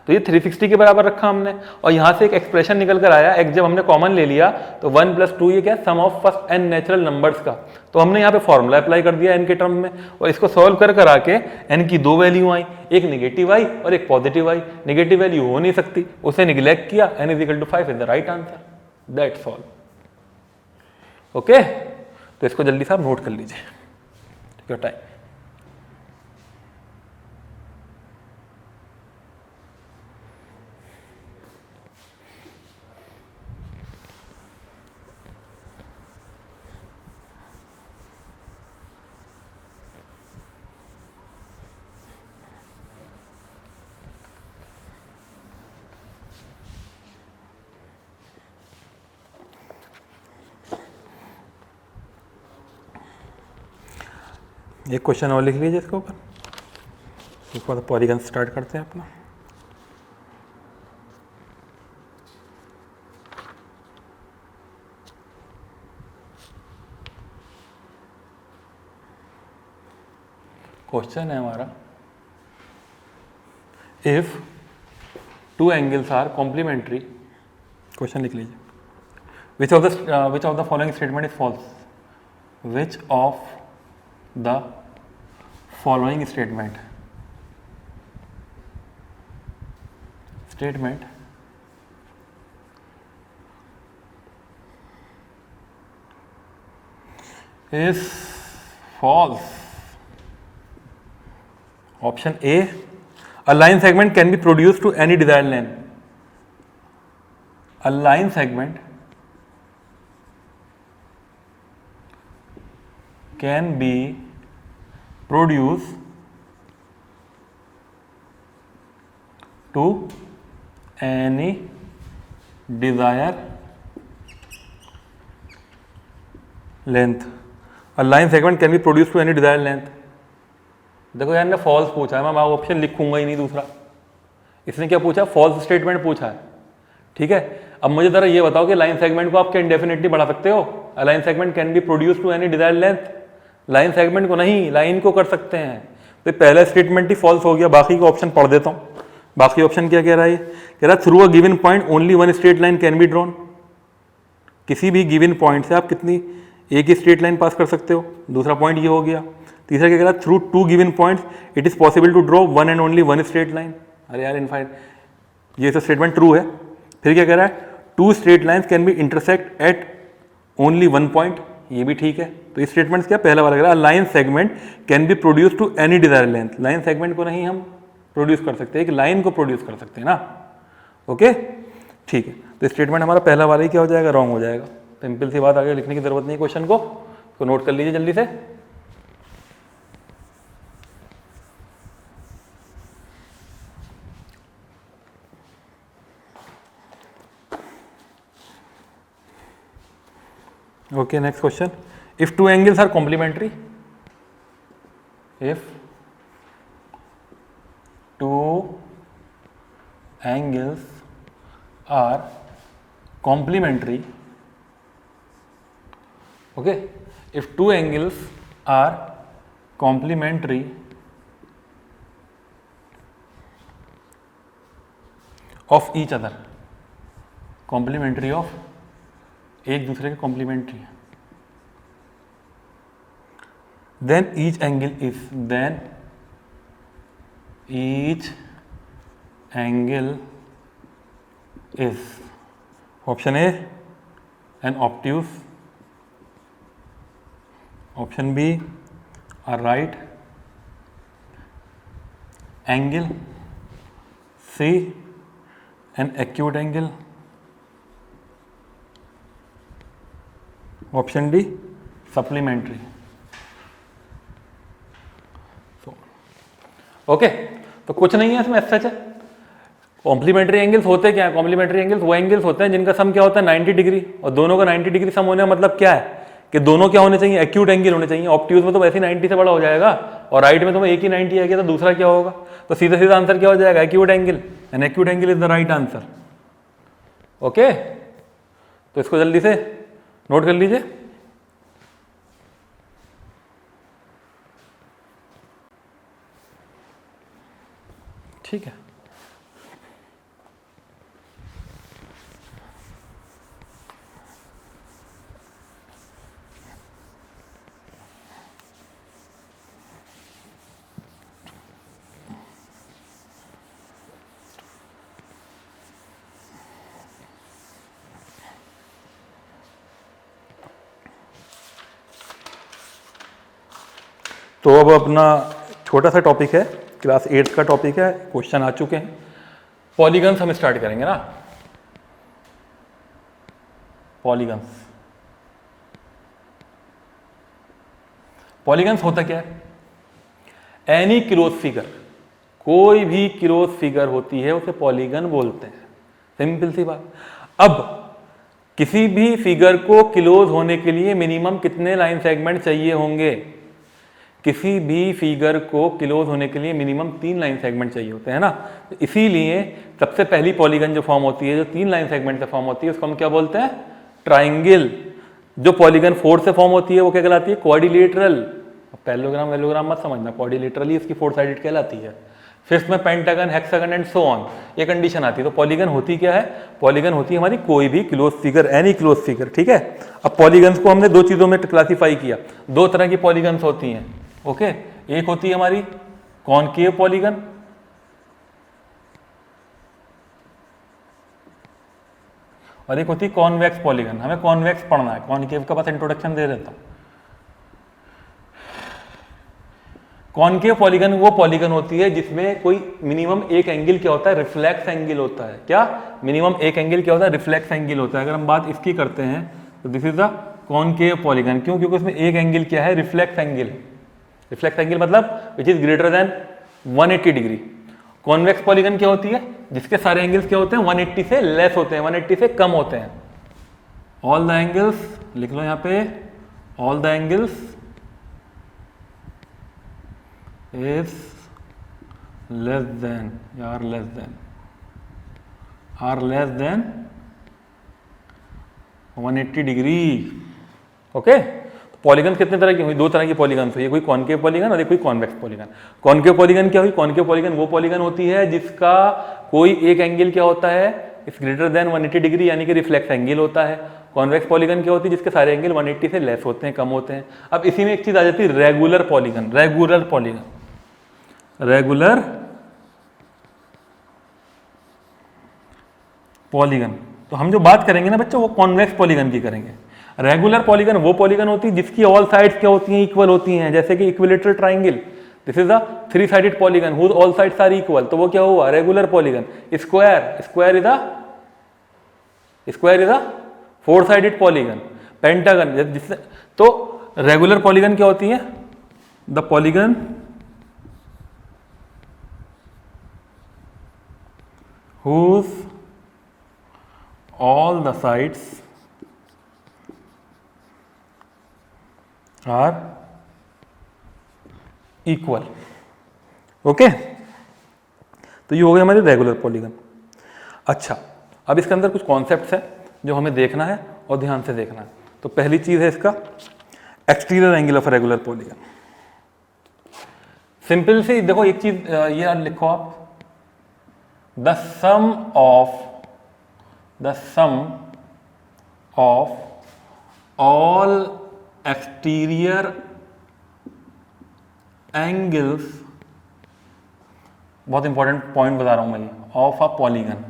तो ये 360 के बराबर रखा हमने, और यहाँ से एक एक्सप्रेशन निकल कर आया, x जब हमने कॉमन ले लिया तो 1 + 2 ये क्या है, sum of first n natural numbers का। तो हमने यहाँ पे फॉर्मूला अप्लाई कर दिया n के टर्म में, और इसको सॉल्व कर आके n की 2 वैल्यू आई, एक नेगेटिव आई और एक पॉजिटिव आई। नेगेटिव वैल्यू हो नहीं सकती, उसे निगलेक्ट किया, n equal to 5 is the right answer, that's all. Okay, तो इसको जल्दी से आप नोट कर लीजिए, ठीक है, टाइम। एक क्वेश्चन और लिख लीजिए इसके ऊपर, उसके बाद पॉलीगन स्टार्ट करते हैं अपना। क्वेश्चन है हमारा, if two angles are complementary, question लिख लीजिए, which of the following statement is false, which of the following statement is false. Option A, a line segment can be produced to any desired length. A line segment can be produced to any desired length. A line segment can be produced to any desired length. देखो यार ने फॉल्स पूछा है, मैं ऑप्शन लिखूंगा ही नहीं दूसरा। इसने क्या पूछा, फॉल्स स्टेटमेंट पूछा है, ठीक है। अब मुझे जरा ये बताओ कि लाइन सेगमेंट को आप क्या इंडेफिनिटली बढ़ा सकते हो? A line segment can be produce to any desired length, line segment को नहीं, लाइन को कर सकते हैं। तो पहला स्टेटमेंट ही फॉल्स हो गया। बाकी का ऑप्शन पढ़ देता हूँ। बाकी ऑप्शन क्या कह रहा है? कह रहा है through a given point only one straight line can be drawn. किसी भी गिवन पॉइंट से आप कितनी एक ही स्ट्रेट लाइन पास कर सकते हो। दूसरा पॉइंट ये हो गया। तीसरा क्या कह रहा है? Through two given points it is possible to draw one and only one straight line. अरे यार इनफाइनाइट, ये तो स्टेटमेंट ट्रू है। फिर क्या कह रहा है? Two straight lines can be intersect at only one point, ये भी ठीक है। तो इस स्टेटमेंट क्या पहला वाला कह रहा है line segment can be produce to any desired length. Line segment को नहीं हम प्रोड्यूस कर सकते, एक लाइन को प्रोड्यूस कर सकते हैं ना। ओके ठीक है, तो स्टेटमेंट हमारा पहला वाला ही क्या हो जाएगा? रॉन्ग हो जाएगा। सिंपल सी बात, आगे लिखने की जरूरत नहीं है क्वेश्चन को, तो नोट कर लीजिए जल्दी से। Okay, next question. If two angles are complementary, if two angles are complementary, okay, if two angles are complementary of each other, complementary of एक दूसरे के कॉम्प्लीमेंट्री है, then each angle is option A an obtuse, option B a right angle, C an acute angle, option D supplementary. Okay, तो कुछ नहीं है इसमें सच है। कॉम्प्लीमेंट्री एंगल्स होते क्या है? कॉम्प्लीमेंट्री एंगल्स वो एंगल्स होते हैं जिनका सम क्या होता है 90 डिग्री, और दोनों का 90 डिग्री सम होने का मतलब क्या है कि दोनों क्या होने चाहिए? एक्यूट एंगल होने चाहिए। ऑब्ट्यूज में तो वैसे ही 90 से बड़ा हो जाएगा, और राइट में तो एक ही 90 आ गया, तो दूसरा क्या होगा? तो सीधा सीधा आंसर क्या हो जाएगा? Acute angle, and acute angle is the right answer. Okay, तो इसको जल्दी से नोट कर लीजिए। ठीक है, तो अब अपना छोटा सा टॉपिक है, क्लास 8 का टॉपिक है, क्वेश्चन आ चुके हैं। पॉलीगन्स हम स्टार्ट करेंगे ना। पॉलीगन्स, पॉलीगन्स होता क्या है? एनी क्लोज फिगर, कोई भी क्लोज फिगर होती है उसे पॉलीगन बोलते हैं। सिंपल सी बात। अब किसी भी फिगर को क्लोज होने के लिए मिनिमम कितने लाइन सेगमेंट चाहिए होंगे? किसी भी फिगर को क्लोज होने के लिए मिनिमम 3 लाइन सेगमेंट चाहिए होते हैं ना, तो इसीलिए सबसे पहली पॉलीगन जो फॉर्म होती है, जो 3 लाइन सेगमेंट से फॉर्म होती है, उसको हम क्या बोलते हैं? ट्राइंगल। जो पॉलीगन 4 से फॉर्म होती है वो क्या कहलाती है? क्वाड्रिलेटरल। पैरेललोग्राम वेलोग्राम मत समझना, क्वाड्रिलेटरल ही इसकी 4 साइडेड कहलाती है। फिफ्थ में pentagon, hexagon and so on, ये कंडीशन आती है। तो पॉलीगन होती क्या है? पॉलीगन होती है हमारी कोई भी close figure, any close figure, ठीक है। अब पॉलीगन्स को हमने 2 चीजों में क्लासीफाई किया। 2 तरह की पॉलीगन्स होती हैं, ओके। एक होती है हमारी कॉनकेव पॉलीगन, और एक होती है कॉन्वेक्स पॉलीगन। हमें कॉन्वेक्स पढ़ना है, कॉनकेव का बस इंट्रोडक्शन दे देता हूं। कॉनकेव पॉलीगन वो पॉलीगन होती है जिसमें कोई मिनिमम एक एंगल क्या होता है? रिफ्लेक्स एंगल होता है। क्या मिनिमम एक एंगल क्या होता है? रिफ्लेक्स एंगल होता है। अगर हम बात इसकी करते हैं तो this is the concave polygon. क्यों? क्योंकि उसमें एक एंगल क्या है? Reflex angle. रिफ्लेक्स एंगल मतलब which is greater than 180 degree. Convex polygon क्या होती है? जिसके सारे एंगल्स क्या होते हैं? 180 से लेस होते हैं, 180 से कम होते हैं। ऑल द एंगल्स, लिख लो यहां पे, all the angles is less than या are less than 180 degree, okay. Polygon कितने तरह की हुई? 2 तरह की पॉलीगन हुई, कोई कॉनकेव पॉलीगन और एक कोई कॉन्वेक्स पॉलीगन। कॉनकेव पॉलीगन क्या हुई? कॉनकेव पॉलीगन वो पॉलीगन होती है जिसका कोई एक एंगल क्या होता है? इस ग्रेटर देन 180 डिग्री, यानी कि रिफ्लेक्स एंगल होता है। कॉन्वेक्स पॉलीगन क्या होती है? जिसके सारे एंगल 180 से लेस होते हैं, कम होते हैं। अब इसी में एक चीज आ जाती है regular polygon. Regular polygon, regular polygon, तो हम जो बात करेंगे ना बच्चों, वो कॉन्वेक्स पॉलीगन की करेंगे। रेगुलर पॉलीगन वो पॉलीगन होती है जिसकी ऑल साइड्स क्या होती हैं? इक्वल होती हैं। जैसे कि equilateral triangle, this is a 3 sided polygon whose all sides are equal, तो वो क्या हुआ? Regular polygon. Square, square is a 4 sided polygon. Pentagon, जिससे तो रेगुलर पॉलीगन क्या होती है? The polygon whose all the sides are equal, okay. तो ये हो गए हमारे रेगुलर पॉलीगन। अच्छा, अब इसके अंदर कुछ कॉन्सेप्ट्स हैं जो हमें देखना है और ध्यान से देखना है। तो पहली चीज है इसका exterior angle of regular polygon. Simple से देखो एक चीज ये लिखो आप, the sum of all exterior angles, बहुत इंपॉर्टेंट पॉइंट बता रहा हूं मैं ये, of a polygon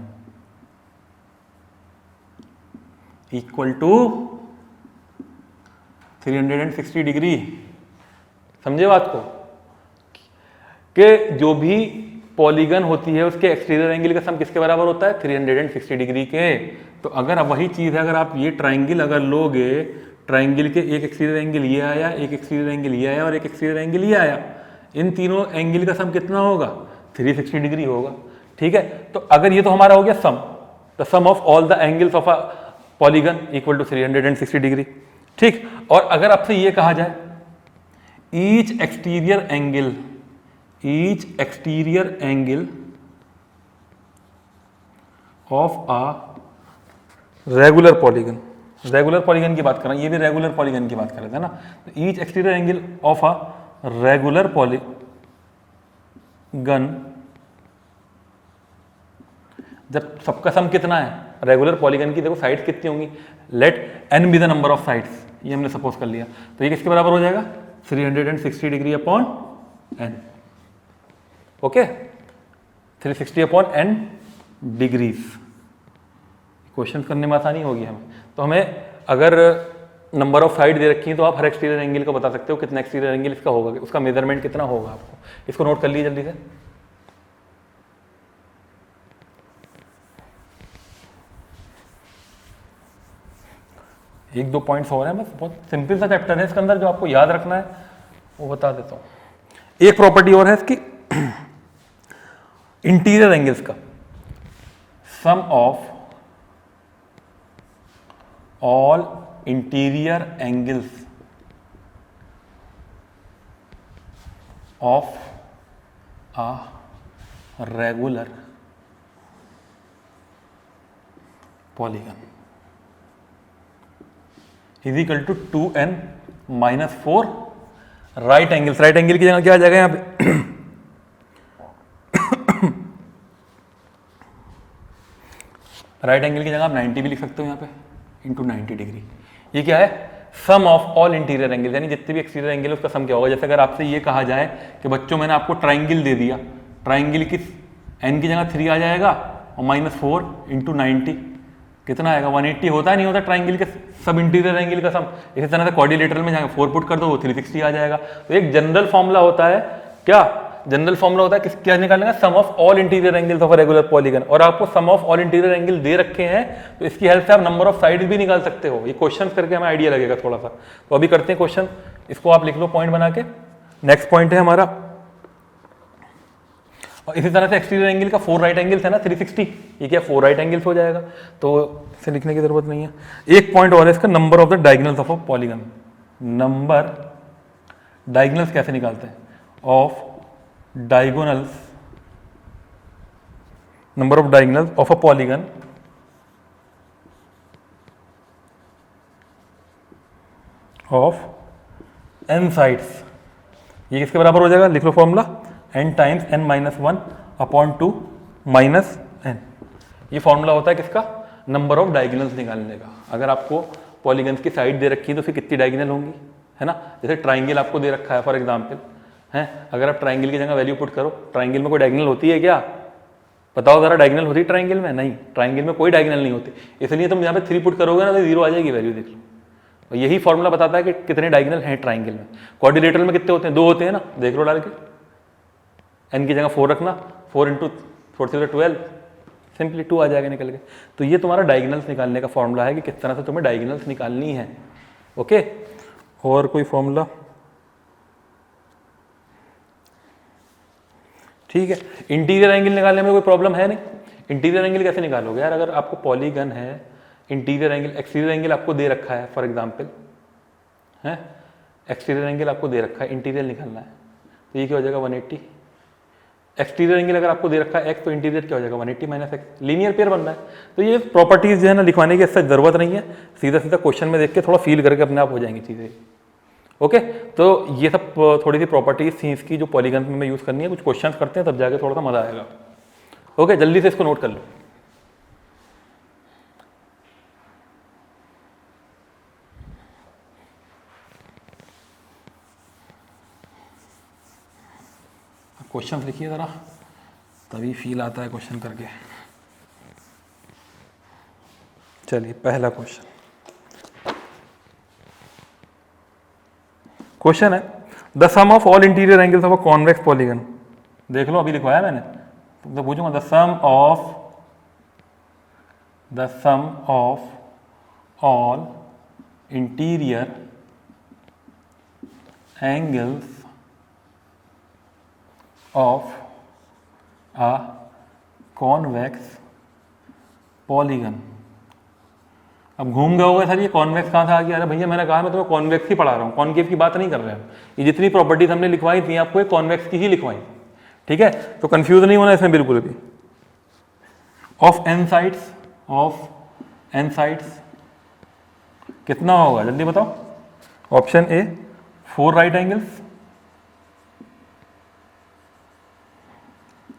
equal to 360 degree. समझे बात को? कि जो भी पॉलीगन होती है उसके एक्सटीरियर एंगल का सम किसके बराबर होता है? 360 डिग्री के। तो अगर अब वही चीज है, अगर आप ये ट्राइंगल अगर लोगे, ट्राइंगल के एक एक्सटीरियर एंगल ये आया, एक एक्सटीरियर एंगल ये आया और एक एक्सटीरियर एंगल ये आया, इन तीनों एंगल का सम कितना होगा? 360 डिग्री होगा, ठीक है। तो अगर ये तो हमारा हो गया sum, the sum of all the angles of a polygon equal to 360 degree, ठीक। और अगर आपसे ये कहा जाए each exterior angle of a regular polygon, regular polygon की बात कर रहे हैं, ये भी रेगुलर पॉलीगन की बात कर रहे थे ना। तो each exterior angle of a regular polygon, जब सबका सम कितना है? रेगुलर पॉलीगन की देखो साइड्स कितनी होंगी, let n be the number of sides, ये हमने सपोज कर लिया। तो ये किसके बराबर हो जाएगा? 360 degree upon n, okay, 360 upon n degrees. Question करने में आसानी होगी हमें। तो हमें अगर नंबर ऑफ साइड दे रखी है तो आप हर एक्सटीरियर एंगल को बता सकते हो कितना एक्सटीरियर एंगल इसका होगा, उसका मेजरमेंट कितना होगा आपको। इसको नोट कर लीजिए जल्दी से। एक दो पॉइंट्स हो रहे हैं बस, बहुत सिंपल सा चैप्टर है, इसके अंदर जो आपको याद रखना है वो बता देता हूं। एक प्रॉपर्टी और है इसकी इंटीरियर एंगल्स का, sum of all interior angles of a regular polygon is equal to 2n minus 4 right angles. Right angle की जगह क्या आ जाएगा यहाँ पे राइट एंगल की जगह आप 90 भी लिख सकते हो यहाँ पे इंटू 90 डिग्री। ये क्या है? Sum of all interior angle, यानी जितने भी एक्सटीरियर एंगल है उसका सम क्या होगा। जैसे अगर आपसे ये कहा जाए कि बच्चों मैंने आपको ट्राइंगल दे दिया, ट्राइंगल की एन की जगह 3 आ जाएगा और माइनस 4 इंटू 90 कितना आएगा? 180 होता है नहीं होता ट्राइंगल के सब इंटीरियर एंगल का सम। इसी तरह से क्वाड्रिलेटरल में जाकर 4 पुट कर दो वो 360 आ जाएगा। तो एक जनरल फॉर्मूला होता है, क्या जनरल फॉर्मूला होता है किस क्या निकालने का? Sum of all interior angles of a regular polygon. और आपको sum of all interior angle दे रखे हैं तो इसकी हेल्प से आप नंबर ऑफ साइड्स भी निकाल सकते हो। ये क्वेश्चन करके हमें आइडिया लगेगा थोड़ा सा। तो अभी करते हैं क्वेश्चन, इसको आप लिख लो पॉइंट बना के। नेक्स्ट पॉइंट है हमारा, और इसी तरह से एक्सटीरियर एंगल का 4 राइट एंगल्स है ना 360, ये क्या 4 राइट एंगल्स हो जाएगा, तो इसे लिखने की जरूरत नहीं है। एक पॉइंट और है इसका, number of the diagonals of a polygon. Number diagonals कैसे निकालते हैं? Of diagonals, number of diagonals of a polygon of n sides. ये किसके बराबर हो जाएगा? लिख लो formula, n times n minus 1 upon 2 minus n। ये फॉर्मूला होता है किसका? नंबर ऑफ डायगोनल्स निकालने का। अगर आपको पॉलीगन्स की साइड दे रखी है तो फिर कितनी डायगोनल होंगी, है ना। जैसे ट्राइंगल आपको दे रखा है फॉर एग्जांपल, है, अगर आप ट्राइंगल की जगह वैल्यू पुट करो, ट्राइंगल में कोई डायगोनल होती है क्या? बताओ जरा, डायगोनल होती है ट्राइंगल में? नहीं, ट्राइंगल में कोई डायगोनल नहीं होती। इसलिए तुम यहाँ पे 3 पुट करोगे ना तो 0 आ जाएगी वैल्यू, देख लो। और यही फॉर्मूला बताता है कि कितने डायगोनल हैं ट्राइंगल में। क्वाड्रिलेटरल में कितने होते हैं? 2 होते हैं ना, देख लो डाल के। n की जगह 4 रखना, 4 इंटू 4 से 12, सिंपली 2 आ जाएगा निकल के। तो ये तुम्हारा डायगोनल्स निकालने का फॉर्मूला है कि किस तरह से तुम्हें डायगोनल्स निकालनी है। ओके, और कोई फॉर्मूला? ठीक है, इंटीरियर एंगल निकालने में कोई प्रॉब्लम है नहीं। इंटीरियर एंगल कैसे निकालोगे यार? अगर आपको पॉलीगन है, इंटीरियर एंगल, एक्सटीरियर एंगल आपको दे रखा है फॉर एग्जांपल, है, एक्सटीरियर एंगल आपको दे रखा है, इंटीरियर निकालना है, तो ये क्या हो जाएगा? 180। एक्सटीरियर एंगल अगर आपको दे रखा है x, तो इंटीरियर क्या हो जाएगा? 180 माइनस x। लीनियर पेयर बन रहा है। तो ये प्रॉपर्टीज जो है ना लिखवाने की इससे जरूरत नहीं है, सीधा सीधा क्वेश्चन में देख के थोड़ा फील करके अपने आप हो जाएंगी चीज़ें। ओके, तो ये सब थोड़ी सी प्रॉपर्टीज थी इसकी जो पॉलीगन में यूज़ करनी है। कुछ क्वेश्चंस करते हैं तब जाके थोड़ा सा मजा आएगा। ओके, जल्दी से इसको नोट कर लो। क्वेश्चन लिखिए ज़रा, तभी फील आता है क्वेश्चन करके। चलिए, पहला क्वेश्चन है, the sum of all interior angles of a convex polygon. देख लो, अभी लिखवाया मैंने, तो पूछूंगा the sum of all interior angles of a convex polygon. अब घूम गए होगे सर, ये कॉन्वेक्स कहाँ से आ गया? अरे भैया, मैंने कहा मैं तुम्हें कॉन्वेक्स ही पढ़ा रहा हूँ, कॉन्केव की बात नहीं कर रहे हैं। ये जितनी प्रॉपर्टीज हमने लिखवाई थी आपको, ये कॉन्वेक्स की ही लिखवाई, ठीक है। तो कंफ्यूज नहीं होना इसमें बिल्कुल भी। ऑफ n साइड्स कितना होगा जल्दी बताओ? Option A 4 right angles,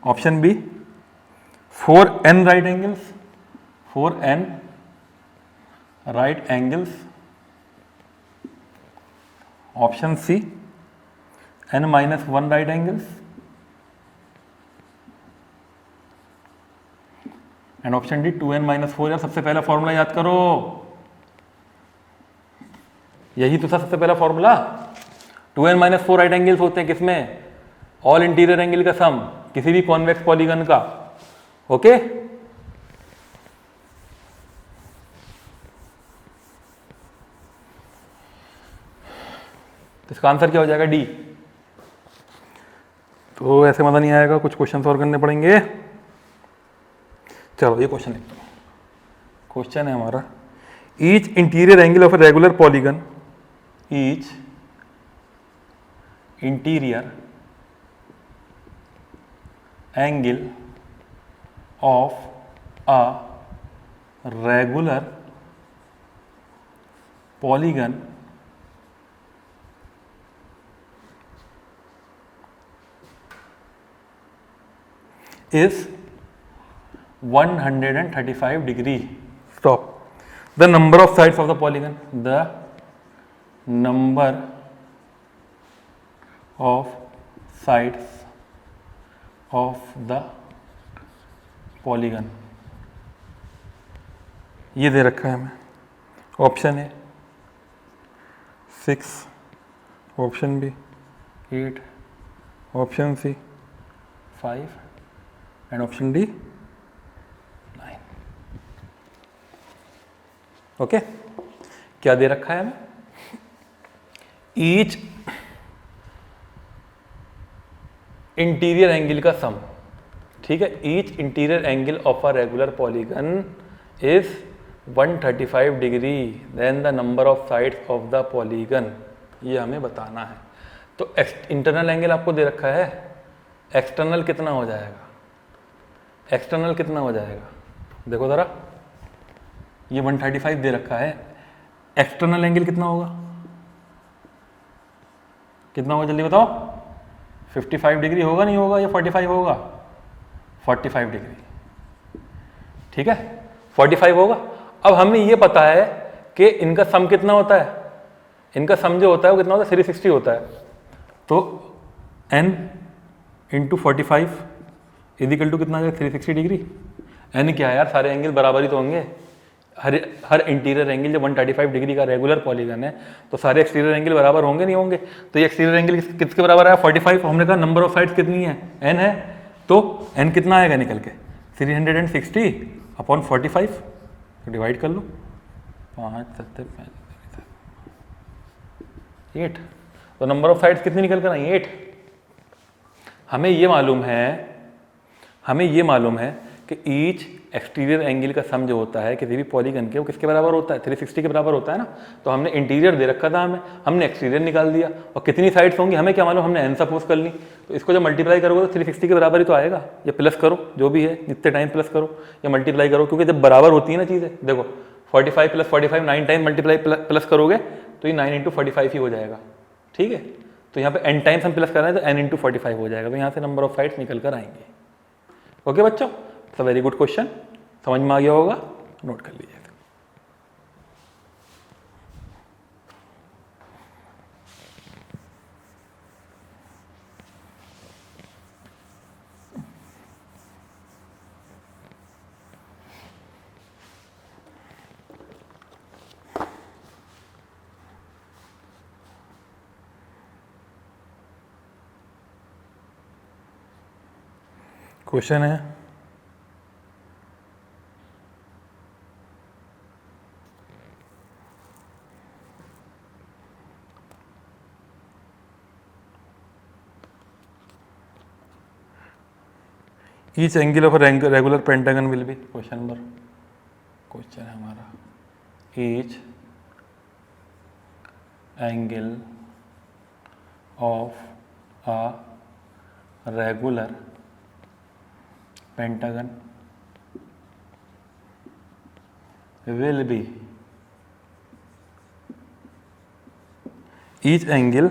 option B 4n right angles, 4n right angles, option C n minus 1 right angles, and option D 2n minus 4। यार सबसे पहला फॉर्मूला याद करो, यही तो था सबसे पहला formula. 2n minus 4 right angles होते हैं किसमें? ऑल इंटीरियर एंगल का सम, किसी भी कॉन्वेक्स पॉलीगन का। ओके, तो इसका आंसर क्या हो जाएगा? डी। तो ऐसे मजा नहीं आएगा, कुछ क्वेश्चन और करने पड़ेंगे। चलो, ये क्वेश्चन लिखते हैं। क्वेश्चन है हमारा, each interior angle of a regular polygon, each interior angle of a regular polygon is 135 degree. Stop. The number of sides of the polygon. The number of sides of the polygon. ये दे रखा है हमें. Option A 6, option B 8, option C 5 and option D 9. Okay, क्या दे रखा है हमें? ईच इंटीरियर एंगल का सम. ठीक है, each interior angle of a regular polygon is 135 degree, then the number of sides of the polygon. ये हमें बताना है. तो इंटरनल एंगल आपको दे रखा है, एक्सटर्नल कितना हो जाएगा? एक्सटर्नल कितना हो जाएगा? देखो ज़रा, ये 135 दे रखा है, एक्सटर्नल एंगल कितना होगा? कितना होगा जल्दी बताओ? 55 डिग्री होगा, नहीं होगा? या 45 होगा? 45 डिग्री. ठीक है, 45 होगा. अब हमें ये पता है कि इनका सम कितना होता है. इनका सम जो होता है वो कितना होता है? 360 होता है. तो n इंटू 45 इजिकल टू कितना आ जाएगा? 360 डिग्री. n क्या है यार, सारे एंगल बराबर ही तो होंगे. हर इंटीरियर एंगल जब 135 डिग्री का रेगुलर पॉलीगन है तो सारे एक्सटीरियर एंगल बराबर होंगे, नहीं होंगे? तो ये एक्सटीरियर एंगल किसके बराबर आया? 45. हमने कहा नंबर ऑफ साइड्स कितनी है? n है. तो n कितना आएगा निकल के? 360 अपॉन 45. तो डिवाइड कर लो, 5 7 8. तो नंबर ऑफ साइड्स कितनी निकल कर आई? 8. हमें ये मालूम है कि ईच एक्सटीरियर एंगल का सम जो होता है किसी भी पॉलीगन के, वो किसके बराबर होता है? 360 के बराबर होता है ना. तो हमने इंटीरियर दे रखा था, हमने एक्सटीरियर निकाल दिया. और कितनी साइड्स होंगी हमें क्या मालूम? हमने n सपोज कर ली. तो इसको जब मल्टीप्लाई करोगे तो 360 के बराबर ही तो आएगा. या प्लस करो, जो भी है, जितने टाइम प्लस करो या मल्टीप्लाई करो, क्योंकि जब बराबर होती है ना चीज़ें. देखो 45 + 45 9 टाइम मल्टीप्लाई प्लस करोगे तो ये 9 × 45 ही हो जाएगा. ठीक है, तो यहाँ पे n टाइम्स हम प्लस कर रहे हैं तो n × 45 हो जाएगा. तो यहाँ से नंबर ऑफ साइड्स निकल कर आएंगे. ओके बच्चों, तो वेरी गुड क्वेश्चन. समझ में आ गया होगा, नोट कर लीजिए. क्वेश्चन है each angle of regular pentagon will be. Question है हमारा, each angle of a regular pentagon will be, each angle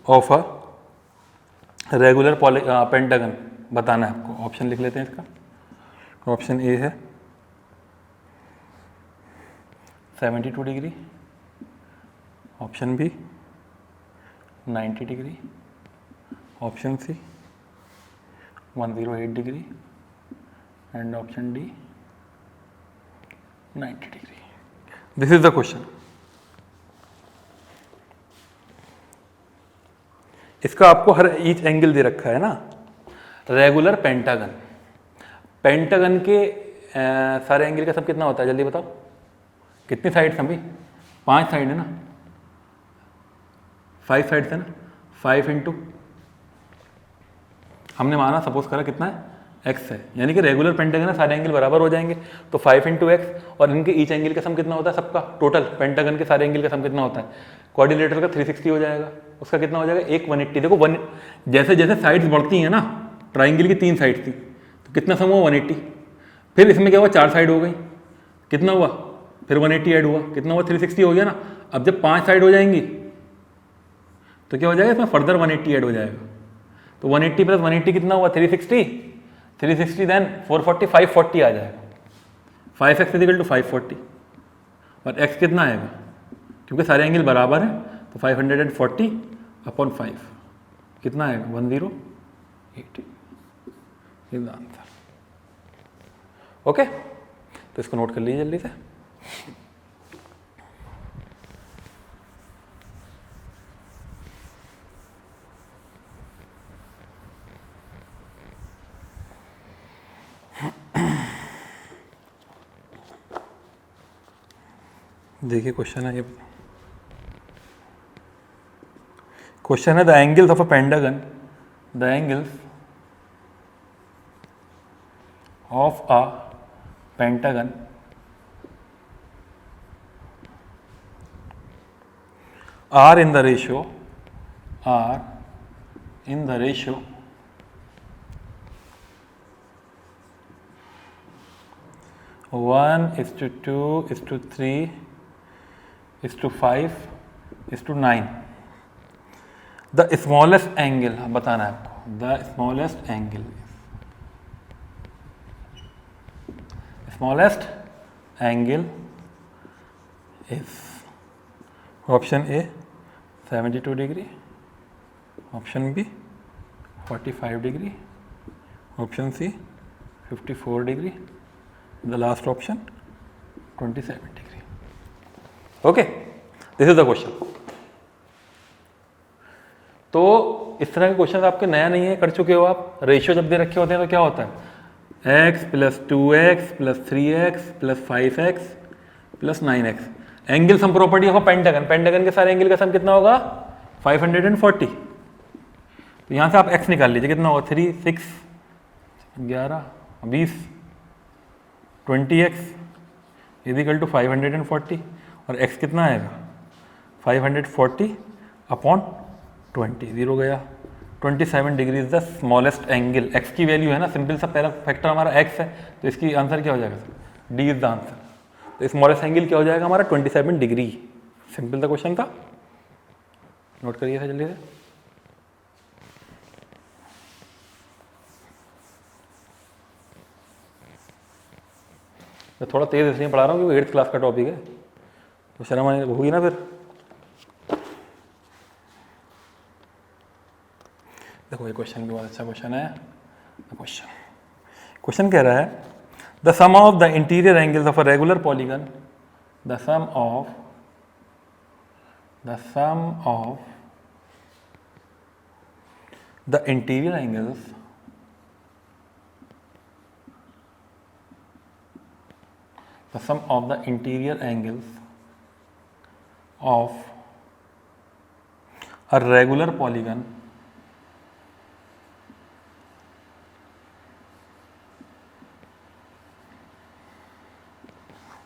of a regular pentagon बताना है आपको. ऑप्शन लिख लेते हैं इसका. ऑप्शन ए है 72 degree, option B 90 degree, option C 108 degree and option D 90 degree. This is the question. इसका आपको हर ईच एंगल दे रखा है ना. रेगुलर पेंटागन के सारे एंगल का सब कितना होता है जल्दी बताओ? कितनी साइड्स हैं भाई? 5 साइड है ना, 5 साइड्स है ना. 5 इंटू हमने माना सपोज करा कितना है? x है, यानी कि रेगुलर पेंटागन है, सारे एंगल बराबर हो जाएंगे. तो 5 इंटू एक्स और इनके ईच एंगल का सम कितना होता है सबका? टोटल पेंटागन के सारे एंगल का सम कितना होता है? क्वाड्रिलेटरल का 360 हो जाएगा. उसका कितना हो जाएगा? 180. देखो जैसे जैसे साइड्स बढ़ती हैं ना, ट्राइंगल की 3 साइड्स थी, कितना सम हुआ 180। फिर इसमें क्या हुआ, 4 साइड हो गई, कितना हुआ, फिर 180 ऐड हुआ, कितना हुआ 360 हो गया ना। अब जब 5 साइड हो जाएंगी तो क्या हो जाएगा, इसमें फर्दर 180 ऐड हो जाएगा। तो 180 प्लस 180 कितना हुआ 360, 360 देन 440, 540 आ जाएगा। 5x इजिकल टू 540 और x कितना आएगा, क्योंकि सारे एंगल बराबर हैं तो 540 अपॉन 5 कितना आएगा 108 इज आंसर। ओके, तो इसको नोट कर लीजिए जल्दी से। देखिए क्वेश्चन है ये, क्वेश्चन है the angles of a pentagon, the angles of a pentagon are in the ratio 1:2:3:5:9। The smallest angle बताना है आपको, the smallest angle is option A 72 degree, option B 45 degree, option C 54 degree, the last option 27 degree. Okay, this is the question. तो इस तरह के क्वेश्चन आपके नया नहीं है, कर चुके हो आप। रेशियो जब दे रखे होते हैं तो क्या होता है, x plus 2x plus 3x plus 5x plus 9x। Angle sum property of pentagon, pentagon के सारे एंगल का सम कितना होगा 540। तो यहां से आप x निकाल लीजिए, कितना होगा 3 6 11 20 20x इजिकल टू 540 और x कितना आएगा 540 अपॉन 20, 0 गया। 27 degree is the smallest angle. x की वैल्यू है ना, सिंपल सा पहला फैक्टर हमारा x है, तो इसकी आंसर क्या हो जाएगा, डी इज द आंसर। तो स्मॉलेस्ट एंगल क्या हो जाएगा हमारा 27 डिग्री। सिंपल सा क्वेश्चन था, नोट करिए जल्दी से। मैं थोड़ा तेज इसलिए पढ़ा रहा हूँ क्योंकि 8th क्लास का टॉपिक है, तो शर्म आने होगी ना फिर। देखो ये क्वेश्चन भी बहुत अच्छा क्वेश्चन है। क्वेश्चन कह रहा है the sum of the interior angles of a regular polygon, the sum of the interior angles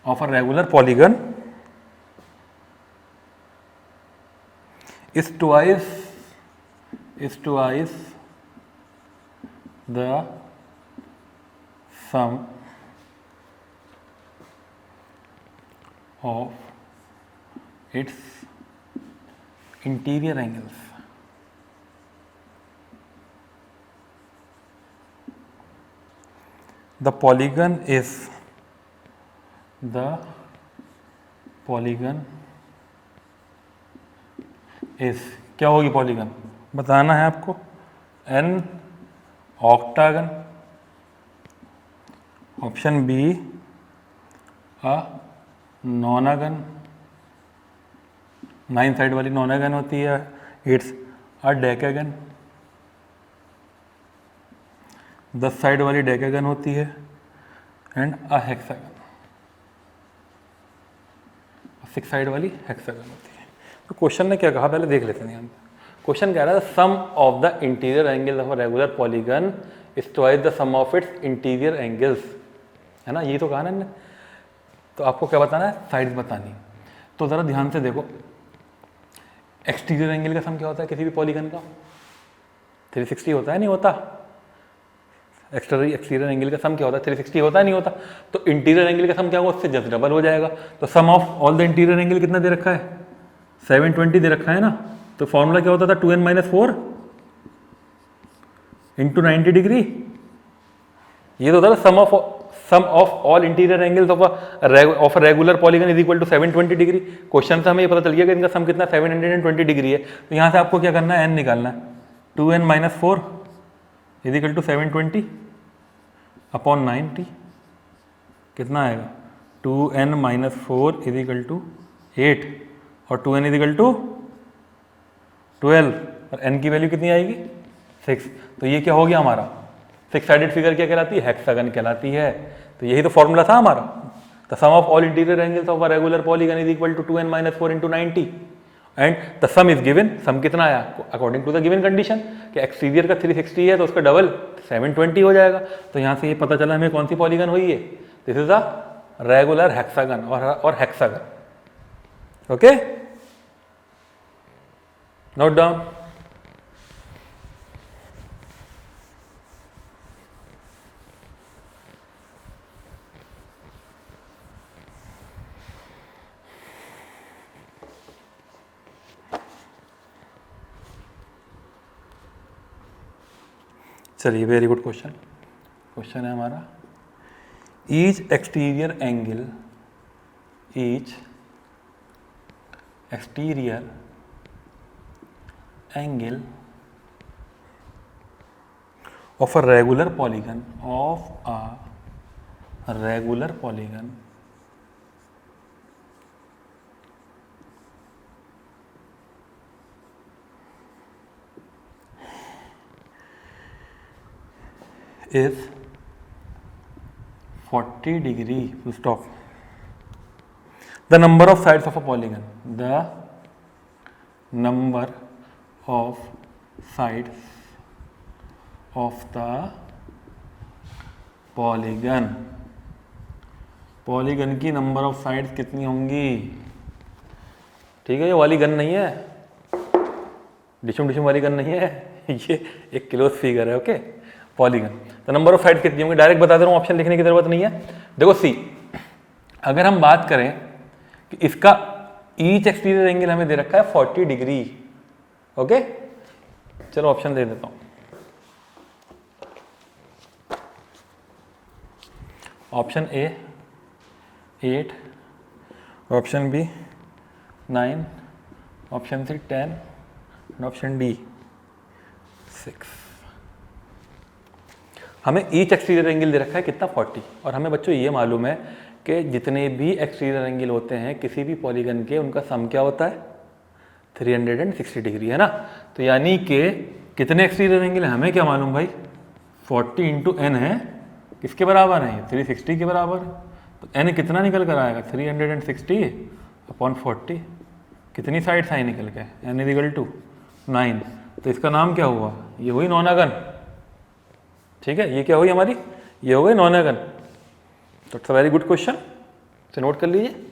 of a regular polygon is twice the sum of its interior angles. The polygon is क्या होगी पॉलीगन बताना है आपको, an octagon, option B a nonagon, 9 side वाली नॉनागन होती है, इट्स अ डेकागन, 10 साइड वाली डेकागन होती है, एंड अ हेक्सागन, 6 साइड वाली हेक्सागन होती है। तो क्वेश्चन ने क्या कहा पहले देख लेते हैं। क्वेश्चन कह रहा है sum of the interior angle of a regular polygon is twice the sum of its interior angles, है ना, ये तो कहा ना। तो आपको क्या बताना है, साइड्स बतानी। तो ज़रा ध्यान से देखो, एक्सटीरियर एंगल का सम क्या होता है किसी भी पॉलीगन का 360 होता है, नहीं होता, एक्सटीरियर एंगल का सम क्या होता है, 360 होता नहीं होता, तो इंटीरियर एंगल का सम क्या होगा, उससे जस्ट डबल हो जाएगा। तो sum of all the interior angle कितना दे रखा है, 720 दे रखा है ना। तो फॉर्मूला क्या होता था, 2n-4 इंटू 90 डिग्री, ये तो होता था sum of all interior angles of a regular polygon is equal to 720 degree. Question से हमें ये पता चल गया कि इनका सम कितना 720 डिग्री है। तो यहाँ से आपको क्या करना है, n निकालना है, 2n-4 is equal to 720 upon 90, कितना आएगा 2n-4 इज इक्वल टू 8 और 2n इज इक्वल टू 12 और n की वैल्यू कितनी आएगी 6। तो ये क्या हो गया हमारा, 6 साइडेड फिगर क्या कहलाती है, हेक्सागन कहलाती है। तो यही तो फॉर्मूला था हमारा, the sum of all interior angles of a regular polygon is equal to 2n-4 into 90 and the sum is given. Sum कितना आया according to the given condition कि एक्सटीरियर का 360 है तो उसका डबल 720 हो जाएगा। तो यहाँ से ये पता चला हमें कौन सी पॉलीगन हुई है, this is a regular hexagon और हेक्सागन। Okay, note down. चलिए, वेरी गुड क्वेश्चन। क्वेश्चन है हमारा, each exterior angle of a regular polygon is 40 degree full stop. The number of sides of a polygon, the number of sides of the polygon, polygon की नंबर ऑफ साइड्स कितनी होंगी। ठीक है, ये वाली गन नहीं है, डिशुम डिशुम वाली गन नहीं है, ये एक क्लोज फिगर है। ओके, पॉलीगन, तो नंबर ऑफ साइड कितनी होंगी डायरेक्ट बता दे रहा हूँ, ऑप्शन लिखने की जरूरत नहीं है। देखो सी, अगर हम बात करें कि इसका ईच एक्सटीरियर एंगल हमें दे रखा है 40 डिग्री। ओके, चलो ऑप्शन दे देता हूँ। Option A 8, option B 9, option C 10 और ऑप्शन डी 6। हमें ईच एक्सटीरियर एंगल दे रखा है कितना 40, और हमें बच्चों ये मालूम है कि जितने भी एक्सटीरियर एंगल होते हैं किसी भी पॉलीगन के, उनका सम क्या होता है 360 डिग्री, है ना। तो यानी कि कितने एक्सटीरियर एंगल है हमें क्या मालूम भाई, 40 इंटू एन है, किसके बराबर है, 360 के बराबर। तो एन कितना निकल कर आएगा 360 अपॉन 40, कितनी साइड्स आई निकल के, एन इज इक्वल टू 9। तो इसका नाम क्या हुआ, ये हुई नॉनागन। ठीक है, ये क्या हुई हमारी, ये हो गई नॉनागन। तो it's a very good question, इसे नोट कर लीजिए।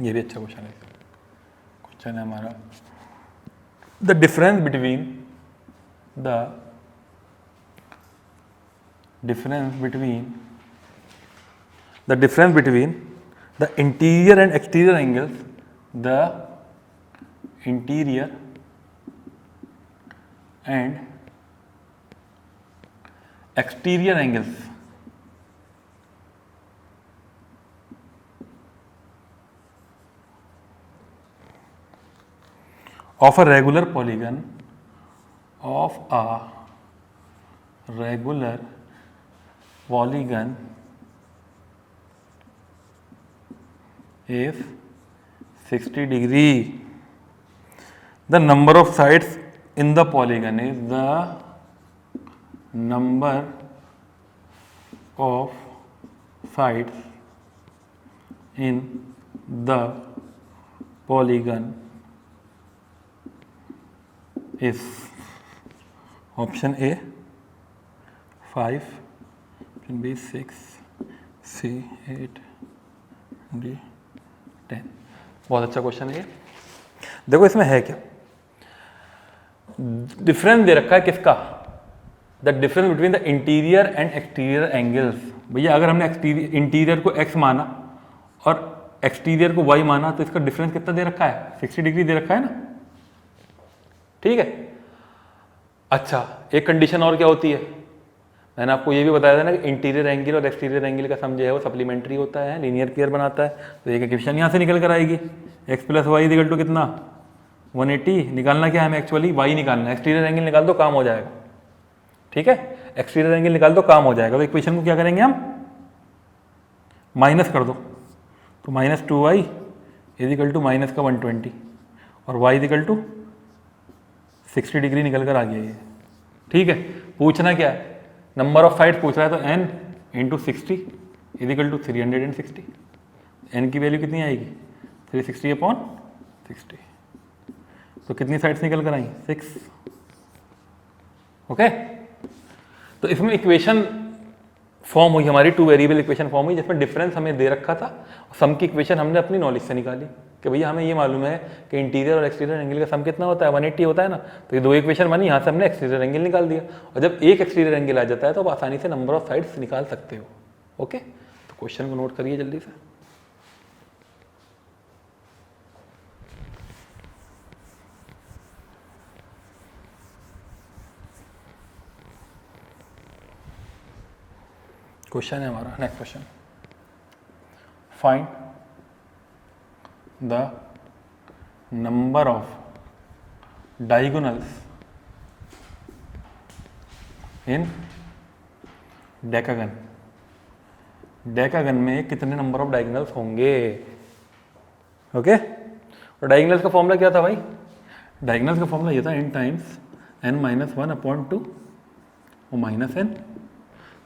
ये भी अच्छा क्वेश्चन है। क्वेश्चन है हमारा, the difference between the interior and exterior angles, the interior and exterior angles of a regular polygon is 60 degree. The number of sides in the polygon is the number of sides in the polygon is option A 5, option B 6, C 8, D 10। बहुत अच्छा क्वेश्चन है ये। देखो इसमें है क्या, डिफरेंस दे रखा है किसका, the difference between the interior and exterior angles. भैया अगर हमने इंटीरियर को x माना और एक्सटीरियर को y माना तो इसका डिफरेंस कितना दे रखा है, 60 डिग्री दे रखा है ना, ठीक है। अच्छा एक कंडीशन और क्या होती है, मैंने आपको ये भी बताया था ना कि इंटीरियर एंगल और एक्सटीरियर एंगल का सम जो है वो सप्लीमेंट्री होता है, लीनियर पेयर बनाता है। तो एक इक्वेशन यहाँ से निकल कर आएगी, x + y इक्वल टू कितना 180। निकालना क्या है हमें, एक्चुअली y निकालना है, एक्सटीरियर एंगल निकाल दो काम हो जाएगा, ठीक है। एक्सटीरियर एंगल निकाल दो काम हो जाएगा। तो इक्वेशन को क्या करेंगे हम, माइनस कर दो, तो -2y इक्वल टू माइनस का 120 और y इक्वल टू 60 डिग्री निकल कर आ गया ये, ठीक है। पूछना क्या है, नंबर ऑफ साइड्स पूछ रहा है, तो n into 60 equal to 360। n की वैल्यू कितनी आएगी 360/60। तो कितनी साइड्स निकल कर आई 6, ओके। तो इसमें इक्वेशन फॉर्म हुई हमारी, 2 वेरिएबल इक्वेशन फॉर्म हुई जिसमें डिफरेंस हमें दे रखा था, सम की इक्वेशन हमने अपनी नॉलेज से निकाली कि भैया हमें ये मालूम है कि इंटीरियर और एक्सटीरियर एंगल का सम कितना होता है 180 होता है ना। तो ये 2 इक्वेशन बनी, यहाँ से हमने एक्सटीरियर एंगल निकाल दिया, और जब एक एक्सटीरियर एंगल आ जाता है तो आप आसानी से नंबर ऑफ साइड्स निकाल सकते हो, ओके। तो क्वेश्चन को नोट करिए जल्दी से। क्वेश्चन है हमारा next question, find the number of diagonals in decagon. Decagon में कितने नंबर ऑफ डायगोनल्स होंगे, ओके। और डायगोनल्स का फॉर्मूला क्या था भाई, डायगोनल्स का फॉर्मूला ये था n टाइम्स n - 1/2 और -n।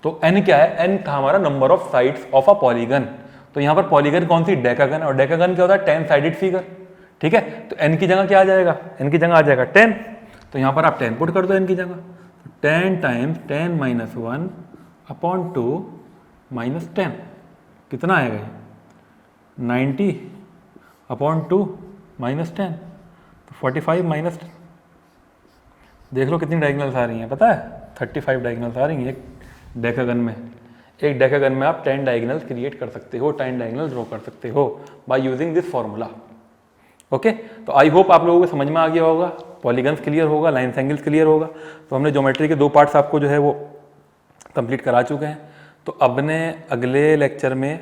तो n क्या है, n था हमारा number of sides of a polygon. तो यहाँ पर पॉलीगन कौन सी, डेकागन, और डेकागन क्या होता है 10 साइडेड फिगर, ठीक है। तो n की जगह क्या आ जाएगा, n की जगह आ जाएगा 10। तो यहाँ पर आप 10 पुट कर दो n की जगह, 10 टाइम्स 10 - 1/2 -10 कितना आएगा ये 90/2 -10, तो 45 माइनस, देख लो कितनी डायगोनल्स आ रही हैं, पता है 35 डायगोनल्स आ रही हैं एक डेकागन में। एक डेकागन में आप 10 डायगोनल्स क्रिएट कर सकते हो, 10 डायगोनल ड्रॉ कर सकते हो by using this formula, okay. तो आई होप आप लोगों को समझ में आ गया होगा, पॉलीगन्स क्लियर होगा, लाइन्स एंगल्स क्लियर होगा। तो हमने ज्योमेट्री के 2 पार्ट्स आपको जो है वो कंप्लीट करा चुके हैं। तो अपने अगले लेक्चर में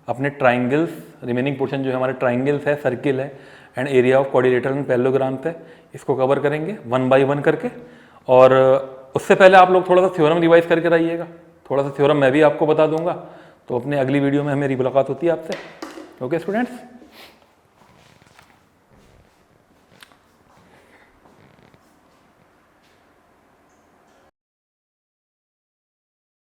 अपने ट्राइंगल्स, रिमेनिंग पोर्शन जो है हमारे ट्राइंगल्स है, सर्किल है and area of quadrilateral and parallelograms है, इसको कवर करेंगे 1 बाय 1 करके। और उससे पहले आप लोग थोड़ा सा थ्योरम रिवाइज करके रहिएगा, थोड़ा सा थ्योरम मैं भी आपको बता दूंगा। तो अपने अगली वीडियो में हमें मुलाकात होती है आपसे, ओके स्टूडेंट्स।